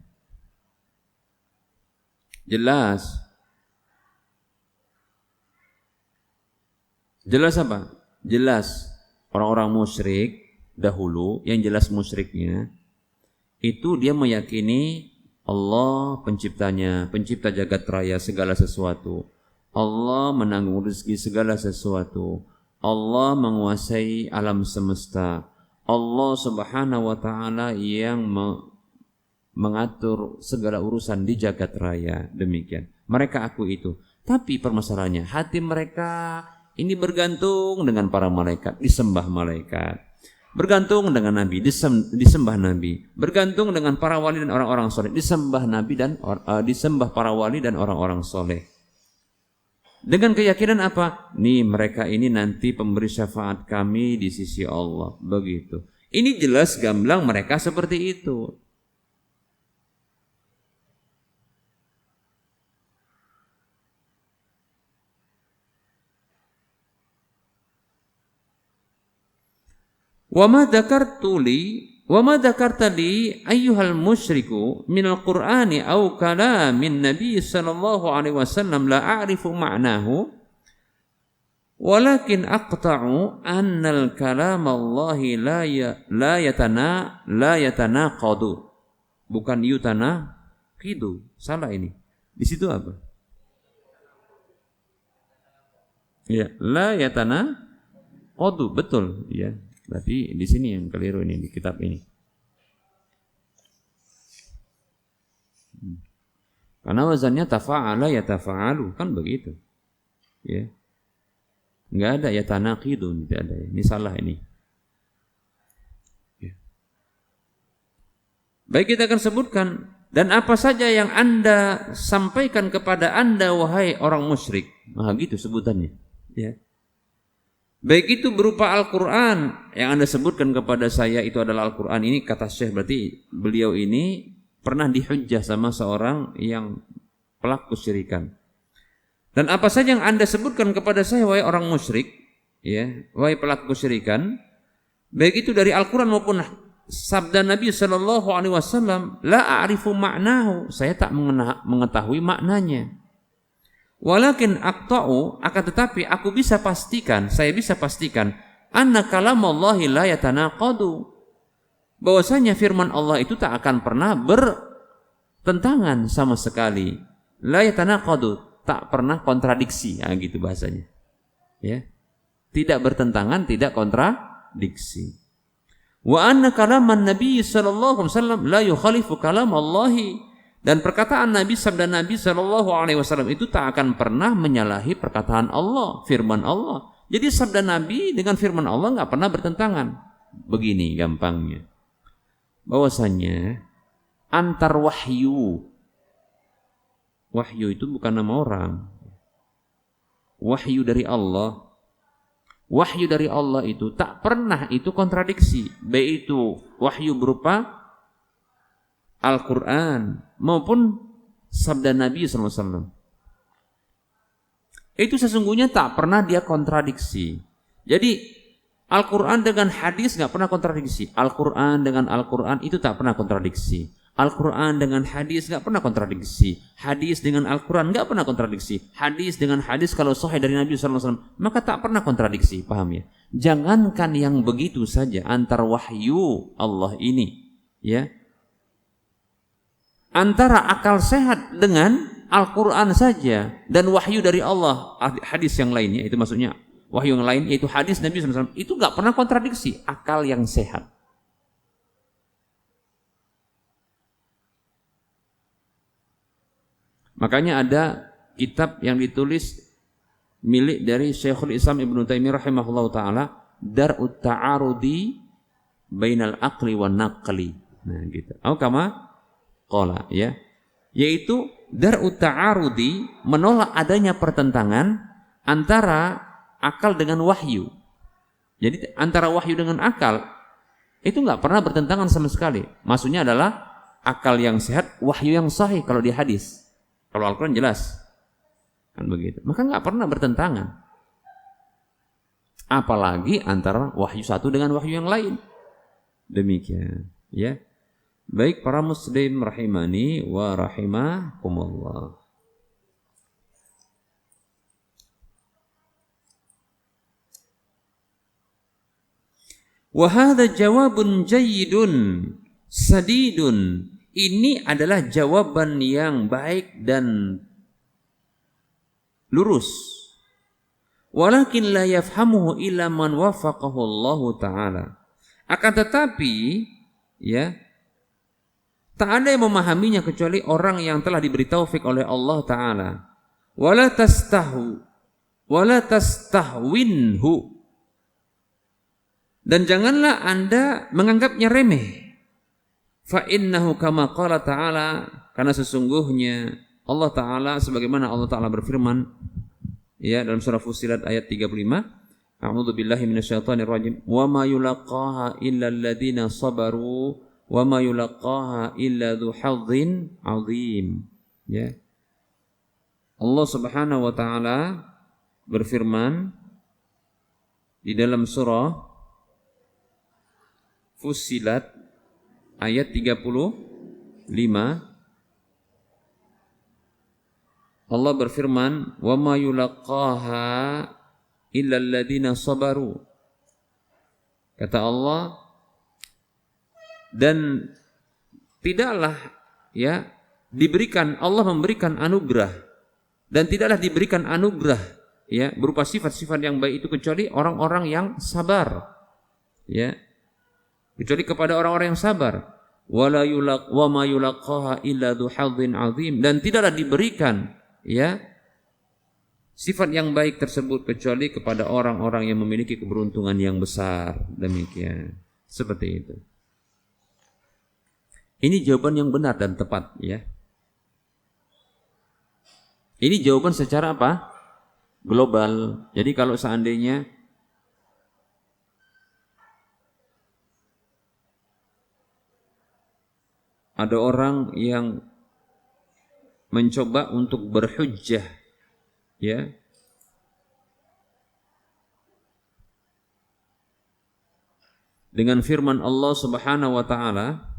Jelas. Jelas apa? Jelas orang-orang musyrik dahulu, yang jelas musyriknya itu dia meyakini Allah penciptanya, pencipta jagat raya segala sesuatu. Allah menanggung rezeki segala sesuatu. Allah menguasai alam semesta. Allah Subhanahu wa taala yang mengatur segala urusan di jagat raya. Demikian mereka akui itu. Tapi permasalahannya hati mereka ini bergantung dengan para malaikat, disembah malaikat. Bergantung dengan nabi, disembah nabi. Bergantung dengan para wali dan orang-orang soleh, disembah nabi dan disembah para wali dan orang-orang soleh. Dengan keyakinan apa? Nih mereka ini nanti pemberi syafaat kami di sisi Allah. Begitu. Ini jelas gamblang mereka seperti itu. wa ma dzakarta li ayyuhal musyriku minal qur'ani aw kalamin nabi sallallahu alaihi wasallam la a'rifu ma'nahu walakin aqta'u annal kalam Allah la yatanaqadu. Bukan yutanaqidu, salah ini. Di situ apa? Ya, la yatanaqadu, betul ya. Berarti di sini yang keliru ini di kitab ini. Karena wazannya tafa'ala yatafa'alu, kan begitu. Ya. Enggak ada yatanaqidun, tidak ada. Ini salah ini. Ya. Baik, kita akan sebutkan dan apa saja yang Anda sampaikan kepada Anda wahai orang musyrik. Nah, gitu sebutannya. Ya. Baik itu berupa Al-Quran yang Anda sebutkan kepada saya itu adalah Al-Quran. Ini kata Syekh, berarti beliau ini pernah dihujjah sama seorang yang pelaku kesyirikan. Dan apa saja yang Anda sebutkan kepada saya wahai orang musyrik, ya, wahai pelaku kesyirikan, baik itu dari Al-Quran maupun sabda Nabi sallallahu alaihi wasallam, la a'rifu ma'nahu, saya tak mengetahui maknanya. Walakin aqta'u, akan tetapi aku bisa pastikan, saya bisa pastikan, anna kalamallahi la yatanaqadu, bahwasanya firman Allah itu tak akan pernah bertentangan sama sekali. La yatanaqadu, tak pernah kontradiksi, nah, gitu bahasanya. Ya. Tidak bertentangan, tidak kontradiksi. Wa anna kalaman Nabi sallallahu alaihi wasallam la yukhalifu kalamallahi, dan perkataan Nabi, sabda Nabi sallallahu alaihi wasallam itu tak akan pernah menyalahi perkataan Allah, firman Allah. Jadi sabda Nabi dengan firman Allah enggak pernah bertentangan. Begini gampangnya. Bahwasanya antar wahyu itu bukan nama orang. Wahyu dari Allah. Wahyu dari Allah itu tak pernah itu kontradiksi. Baik itu wahyu berupa Al-Quran maupun sabda Nabi SAW. Itu sesungguhnya tak pernah dia kontradiksi. Jadi Al-Quran dengan hadis gak pernah kontradiksi. Al-Quran dengan Al-Quran itu tak pernah kontradiksi. Al-Quran dengan hadis gak pernah kontradiksi. Hadis dengan Al-Quran gak pernah kontradiksi. Hadis dengan hadis kalau sahih dari Nabi SAW, maka tak pernah kontradiksi. Paham ya? Jangankan yang begitu saja antar wahyu Allah ini, ya, antara akal sehat dengan Al-Quran saja dan wahyu dari Allah, hadis yang lainnya, itu maksudnya wahyu yang lain, yaitu hadis Nabi SAW, itu gak pernah kontradiksi akal yang sehat. Makanya ada kitab yang ditulis milik dari Syekhul Islam Ibnu Taimiyah rahimahullah ta'ala, Dar'ut Ta'arudi Bainal Aqli wa Naqli. Nah gitu. Kama qala, ya, yaitu Dar'ut Ta'arudi, menolak adanya pertentangan antara akal dengan wahyu. Jadi antara wahyu dengan akal itu nggak pernah bertentangan sama sekali. Maksudnya adalah akal yang sehat, wahyu yang sahih kalau di hadis. Kalau Al-Quran jelas kan begitu. Maka nggak pernah bertentangan. Apalagi antara wahyu satu dengan wahyu yang lain. Demikian, ya. Baik para muslim rahimani wa rahimakumullah. Wa hadza jawabun jayyidun sadidun. Ini adalah jawaban yang baik dan lurus. Walakin la yafhamuhu illa man wafaqahu Allah Ta'ala. Akan tetapi, ya, tak ada yang memahaminya kecuali orang yang telah diberi taufik oleh Allah Ta'ala. Wala tastahwinhu. Dan janganlah Anda menganggapnya remeh. Fa innahu kama qala ta'ala, karena sesungguhnya Allah Ta'ala sebagaimana Allah Ta'ala berfirman, ya, dalam surah Fussilat ayat 35, A'udzu billahi minasyaitonir rajim, wa ma yulaqaha illa alladziina sabaru wa ma yulaqaha illa dzu hadzin 'adzim. Ya. Allah Subhanahu wa taala berfirman di dalam surah Fussilat ayat 35 Allah berfirman, "Wa ma yulaqaha illa alladziina sabaru." Kata Allah, dan tidaklah Allah memberikan anugerah, dan tidaklah diberikan anugerah berupa sifat-sifat yang baik itu kecuali orang-orang yang sabar, kecuali kepada orang-orang yang sabar. Wa ma yulaqaha illa dzu hadzin 'adzim, dan tidaklah diberikan sifat yang baik tersebut kecuali kepada orang-orang yang memiliki keberuntungan yang besar. Demikian, seperti itu. Ini jawaban yang benar dan tepat, Ini jawaban secara apa? Global. Jadi kalau seandainya ada orang yang mencoba untuk berhujjah, dengan firman Allah Subhanahu wa taala,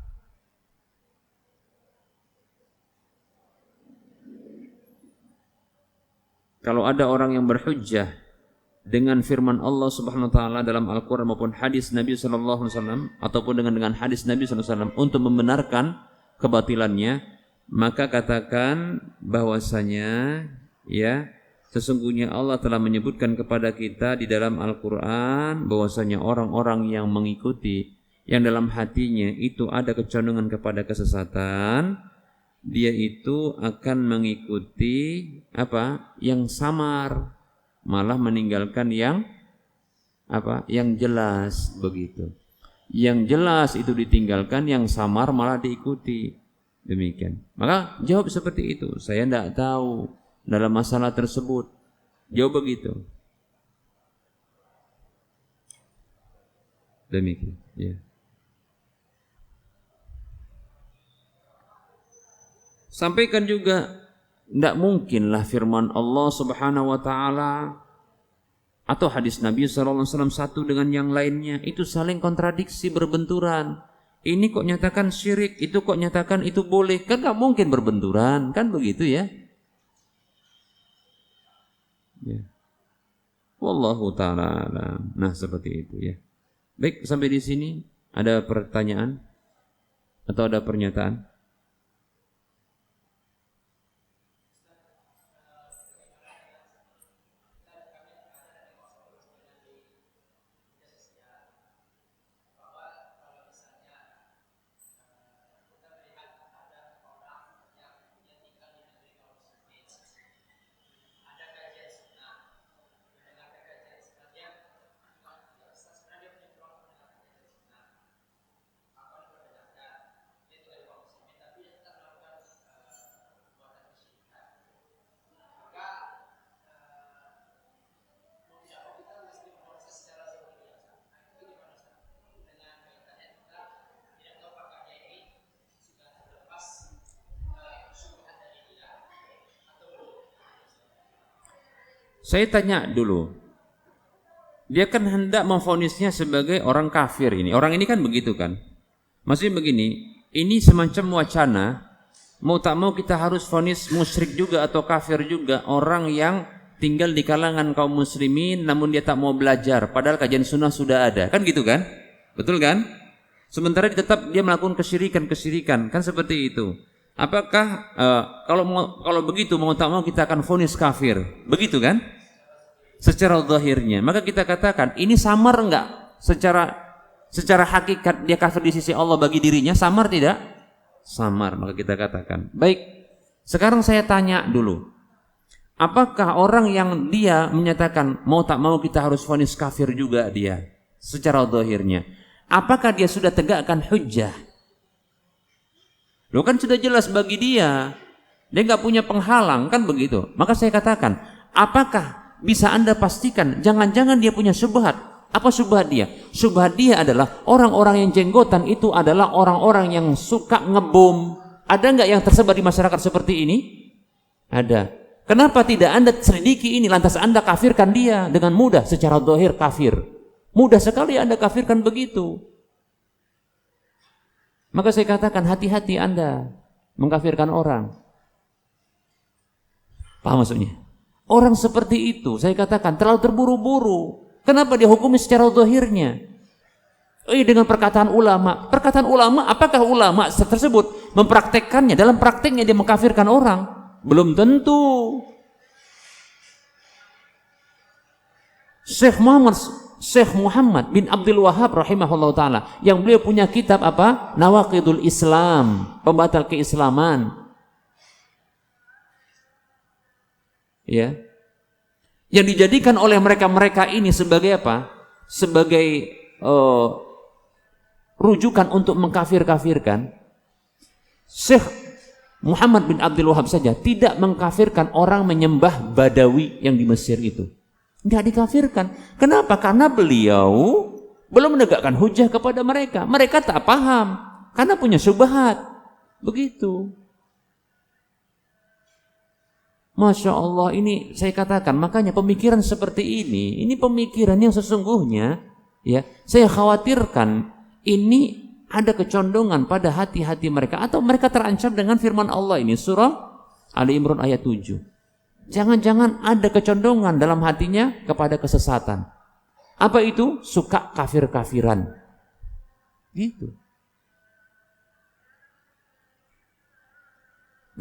kalau ada orang yang berhujjah dengan firman Allah Subhanahu wa taala dalam Al-Qur'an maupun hadis Nabi sallallahu alaihi wasallam ataupun dengan hadis Nabi sallallahu alaihi wasallam untuk membenarkan kebatilannya, maka katakan bahwasanya sesungguhnya Allah telah menyebutkan kepada kita di dalam Al-Qur'an bahwasanya orang-orang yang mengikuti yang dalam hatinya itu ada kecondongan kepada kesesatan, dia itu akan mengikuti yang samar, malah meninggalkan yang jelas, begitu. Yang jelas itu ditinggalkan, yang samar malah diikuti. Demikian. Maka jawab seperti itu. Saya tidak tahu dalam masalah tersebut. Jawab begitu. Demikian. Sampaikan juga, tidak mungkinlah firman Allah Subhanahu wa taala atau hadis Nabi sallallahu alaihi wasallam satu dengan yang lainnya itu saling kontradiksi, berbenturan. Ini kok nyatakan syirik, itu kok nyatakan itu boleh, kan nggak mungkin berbenturan, kan begitu ya. Wallahu ta'ala alam. Nah, seperti itu ya. Baik, sampai di sini ada pertanyaan atau ada pernyataan? Saya tanya dulu, dia kan hendak memvonisnya sebagai orang kafir ini. Orang ini kan begitu kan. Maksudnya begini, ini semacam wacana, mau tak mau kita harus vonis musyrik juga atau kafir juga orang yang tinggal di kalangan kaum muslimin namun dia tak mau belajar, padahal kajian sunnah sudah ada. Kan gitu kan? Betul kan? Sementara tetap dia melakukan kesyirikan, kan seperti itu. Apakah kalau begitu mau tak mau kita akan vonis kafir? Begitu kan? Secara zahirnya, maka kita katakan ini samar enggak secara hakikat dia kafir di sisi Allah bagi dirinya, samar tidak? Samar, maka kita katakan. Baik, sekarang saya tanya dulu, apakah orang yang dia menyatakan mau tak mau kita harus vonis kafir juga dia secara zahirnya, apakah dia sudah tegakkan hujjah? Loh kan sudah jelas bagi dia nggak punya penghalang, kan begitu. Maka saya katakan, apakah bisa Anda pastikan jangan-jangan dia punya syubhat? Apa syubhat dia? Syubhat dia adalah orang-orang yang jenggotan itu adalah orang-orang yang suka ngebom. Ada nggak yang tersebar di masyarakat seperti ini? Ada. Kenapa tidak Anda selidiki ini lantas Anda kafirkan dia dengan mudah secara zahir kafir? Mudah sekali Anda kafirkan begitu. Maka saya katakan hati-hati Anda mengkafirkan orang. Paham maksudnya? Orang seperti itu saya katakan terlalu terburu-buru. Kenapa dia hukumi secara zahirnya? Dengan perkataan ulama. Perkataan ulama, apakah ulama tersebut mempraktekkannya? Dalam prakteknya dia mengkafirkan orang? Belum tentu. Syekh Muhammad bin Abdul Wahhab rahimahullah ta'ala, yang beliau punya kitab apa? Nawaqidul Islam, pembatal keislaman. Ya. Yang dijadikan oleh mereka-mereka ini sebagai apa? Sebagai rujukan untuk mengkafir-kafirkan. Syekh Muhammad bin Abdul Wahhab saja tidak mengkafirkan orang menyembah Badawi yang di Mesir itu. Enggak dikafirkan. Kenapa? Karena beliau belum menegakkan hujah kepada mereka. Mereka tak paham karena punya syubhat. Begitu. Masya Allah, ini saya katakan, makanya pemikiran seperti ini pemikiran yang sesungguhnya, ya, saya khawatirkan ini ada kecondongan pada hati-hati mereka, atau mereka terancam dengan firman Allah ini, surah Ali Imran ayat 7. Jangan-jangan ada kecondongan dalam hatinya kepada kesesatan. Apa itu? Suka kafir-kafiran. Gitu.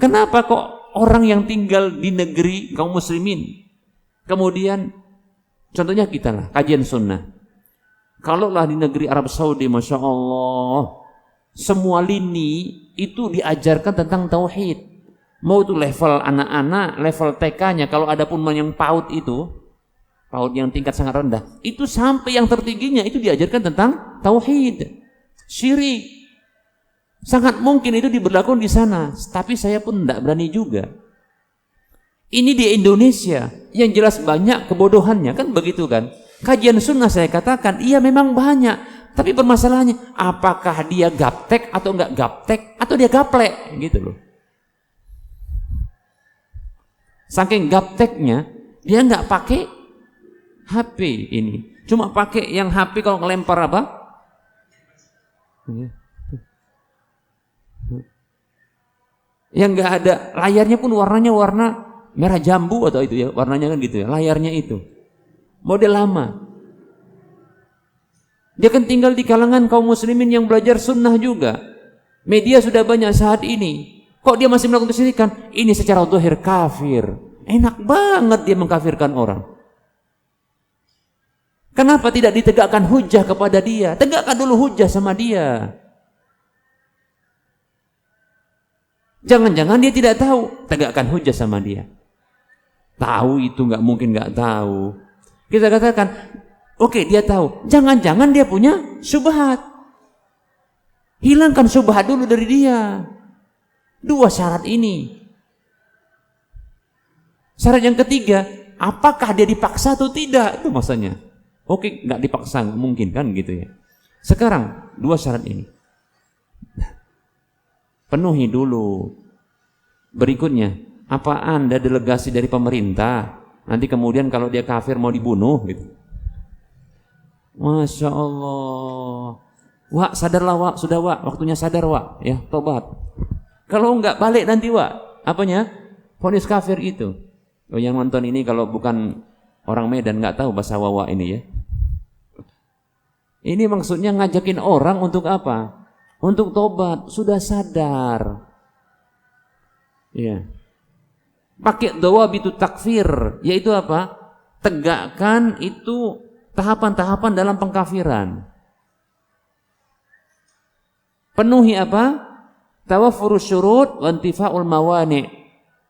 Kenapa kok orang yang tinggal di negeri kaum muslimin, kemudian contohnya kita lah, kajian sunnah. Kalaulah di negeri Arab Saudi, Masya Allah, semua lini itu diajarkan tentang tauhid. Mau itu level anak-anak, level TK-nya, kalau ada pun yang PAUD itu, PAUD yang tingkat sangat rendah, itu sampai yang tertingginya itu diajarkan tentang tauhid, syirik. Sangat mungkin itu diberlakukan di sana, tapi saya pun tidak berani juga. Ini di Indonesia, yang jelas banyak kebodohannya, kan begitu kan? Kajian sunnah saya katakan, iya memang banyak, tapi permasalahannya, apakah dia gaptek atau enggak gaptek, atau dia gaplek, gitu loh. Saking gapteknya, dia enggak pakai HP ini, cuma pakai yang HP kalau ngelempar apa? Yang enggak ada layarnya pun warnanya warna merah jambu atau itu ya, warnanya kan gitu ya, layarnya itu model lama. Dia kan tinggal di kalangan kaum muslimin yang belajar sunnah juga. Media sudah banyak saat ini. Kok dia masih melakukan kesyirikan? Ini secara zahir kafir. Enak banget dia mengkafirkan orang. Kenapa tidak ditegakkan hujah kepada dia? Tegakkan dulu hujah sama dia. Jangan-jangan dia tidak tahu. Tegakkan hujah sama dia. Tahu itu nggak mungkin nggak tahu. Kita katakan, oke, dia tahu. Jangan-jangan dia punya syubhat. Hilangkan syubhat dulu dari dia. Dua syarat ini. Syarat yang ketiga, apakah dia dipaksa atau tidak? Itu maksudnya. Oke, nggak dipaksa, mungkin kan gitu ya. Sekarang dua syarat ini. Penuhi dulu. Berikutnya, apa Anda delegasi dari pemerintah? Nanti kemudian kalau dia kafir mau dibunuh gitu. Masya Allah. Wak, sadarlah Wak, sudah Wak, waktunya sadar Wak, ya, tobat. Kalau enggak balik nanti Wak, apanya? Vonis kafir itu. Oh, yang nonton ini kalau bukan orang Medan nggak tahu bahasa Wawa ini ya. Ini maksudnya ngajakin orang untuk apa? Untuk tobat, sudah sadar. Ya. Pakai dawabitu takfir, yaitu apa? Tegakkan itu tahapan-tahapan dalam pengkafiran. Penuhi apa? Tawaffurus syurut wa intifa'ul mawani'.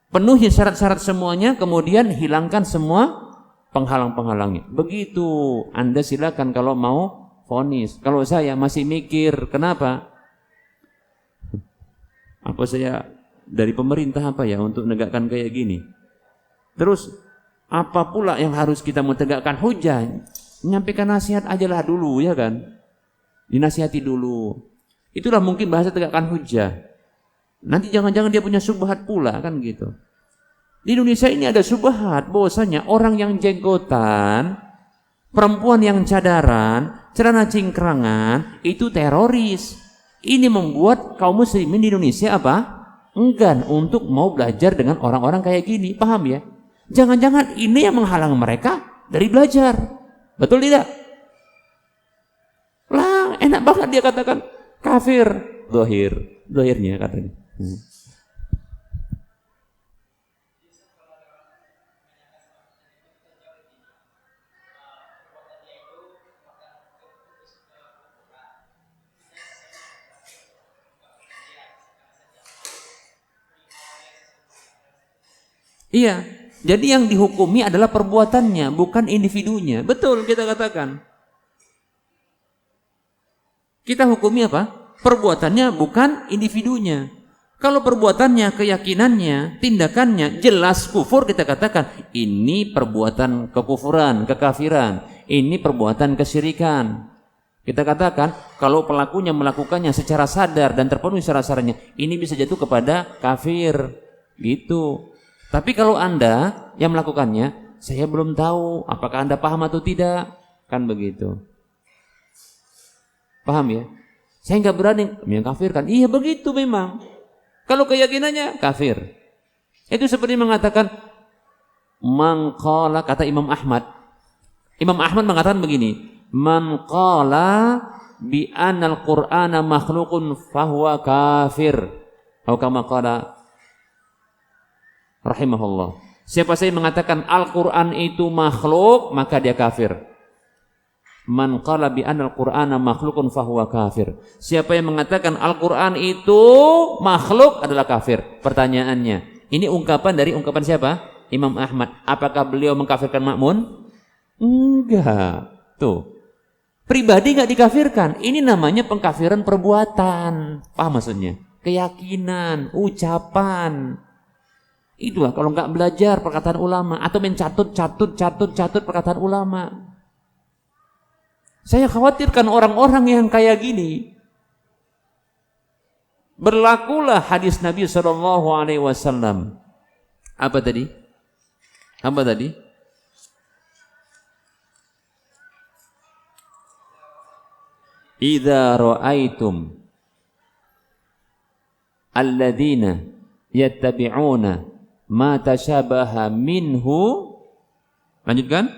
Penuhi syarat-syarat semuanya, kemudian hilangkan semua penghalang-penghalangnya. Begitu. Anda silakan kalau mau vonis. Kalau saya masih mikir, kenapa? Apa saya dari pemerintah apa ya untuk menegakkan kayak gini? Terus apa pula yang harus kita menegakkan hujah? Menyampaikan nasihat ajalah dulu, ya kan? Dinasihati dulu. Itulah mungkin bahasa tegakkan hujah. Nanti jangan-jangan dia punya syubhat pula kan gitu. Di Indonesia ini ada syubhat bahwasanya orang yang jenggotan, perempuan yang cadaran, celana cingkrangan itu teroris. Ini membuat kaum muslimin di Indonesia apa? Enggan untuk mau belajar dengan orang-orang kayak gini. Paham ya? Jangan-jangan ini yang menghalang mereka dari belajar. Betul tidak? Lah, enak banget dia katakan kafir. Zahirnya katanya. Iya, jadi yang dihukumi adalah perbuatannya, bukan individunya. Betul kita katakan. Kita hukumi apa? Perbuatannya, bukan individunya. Kalau perbuatannya, keyakinannya, tindakannya jelas kufur, kita katakan ini perbuatan kekufuran, kekafiran. Ini perbuatan kesyirikan. Kita katakan kalau pelakunya melakukannya secara sadar dan terpenuhi syarat-syaratnya, ini bisa jatuh kepada kafir. Gitu. Tapi kalau Anda yang melakukannya, saya belum tahu apakah Anda paham atau tidak. Kan begitu. Paham ya? Saya nggak berani mengkafirkan. Iya begitu memang. Kalau keyakinannya kafir. Itu seperti mengatakan man qala, kata Imam Ahmad. Imam Ahmad mengatakan begini, man qala bi anal Qur'ana makhluqun fahuwa kafir. Atau kama qala rahimahullah. Siapa saja mengatakan Al-Quran itu makhluk, maka dia kafir. Man qala bi anal Qur'ana makhlukun fahuwa kafir. Siapa yang mengatakan Al-Quran itu makhluk adalah kafir. Pertanyaannya, ini ungkapan dari ungkapan siapa? Imam Ahmad. Apakah beliau mengkafirkan Ma'mun? Enggak. Tuh. Pribadi enggak dikafirkan. Ini namanya pengkafiran perbuatan. Paham maksudnya? Keyakinan, ucapan. Itulah kalau nggak belajar perkataan ulama atau mencatut perkataan ulama. Saya khawatirkan orang-orang yang kayak gini. Berlakulah hadis Nabi SAW. Apa tadi? Apa tadi? Idza ra'aitum alladzina yattabi'una ma tashabaha minhu, lanjutkan,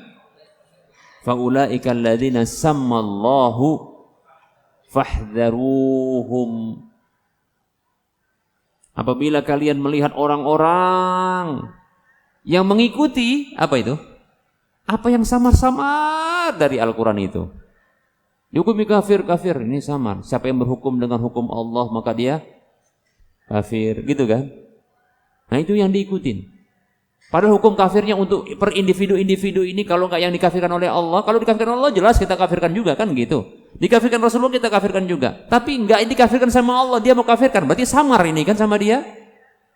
faulaika alladzina sammallahu fahdharuhum. Apabila kalian melihat orang-orang yang mengikuti apa itu? Apa yang samar-samar dari Al-Quran itu, dihukumi kafir, ini samar. Siapa yang berhukum dengan hukum Allah maka dia kafir, gitu kan? Nah itu yang diikutin. Padahal hukum kafirnya untuk per individu-individu ini kalau nggak yang dikafirkan oleh Allah, kalau dikafirkan Allah jelas kita kafirkan juga kan gitu. Dikafirkan Rasulullah kita kafirkan juga. Tapi nggak dikafirkan sama Allah, dia mau kafirkan, berarti samar ini kan sama dia.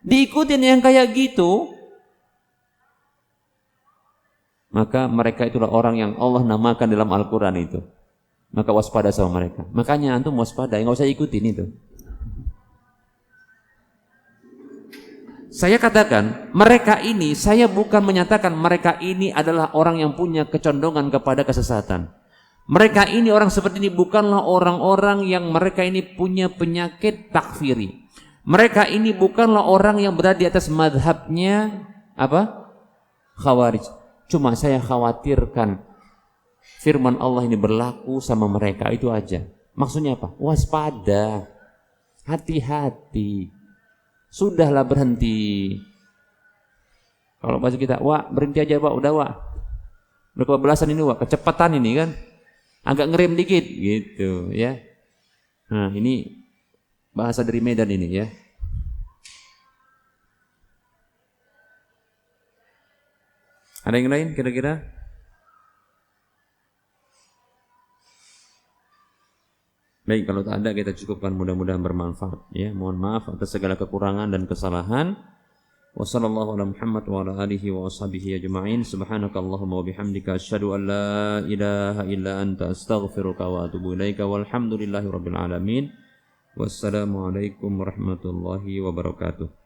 Diikutin yang kayak gitu. Maka mereka itulah orang yang Allah namakan dalam Al-Quran itu. Maka waspada sama mereka. Makanya antum waspada, nggak usah ikutin itu. Saya katakan, mereka ini, saya bukan menyatakan mereka ini adalah orang yang punya kecondongan kepada kesesatan. Mereka ini, orang seperti ini bukanlah orang-orang yang mereka ini punya penyakit takfiri. Mereka ini bukanlah orang yang berada di atas madhabnya apa? Khawarij. Cuma saya khawatirkan firman Allah ini berlaku sama mereka, itu aja. Maksudnya apa? Waspada, hati-hati. Sudahlah berhenti. Kalau bahasa kita, wah berhenti aja Pak, udah wah. Berkebablasan ini wah, kecepatan ini kan. Agak ngerem dikit gitu ya. Nah ini bahasa dari Medan ini ya. Ada yang lain kira-kira? Baik, kalau tak ada kita cukupkan, mudah-mudahan bermanfaat ya. Mohon maaf atas segala kekurangan dan kesalahan. Wassallallahu ala Muhammad wa ala alihi wa ashabihi ajma'in. Subhanakallahumma wa bihamdika asyhadu an la ilaha illa anta astaghfiruka wa atubu ilaika walhamdulillahi rabbil alamin. Wassalamualaikum warahmatullahi wabarakatuh.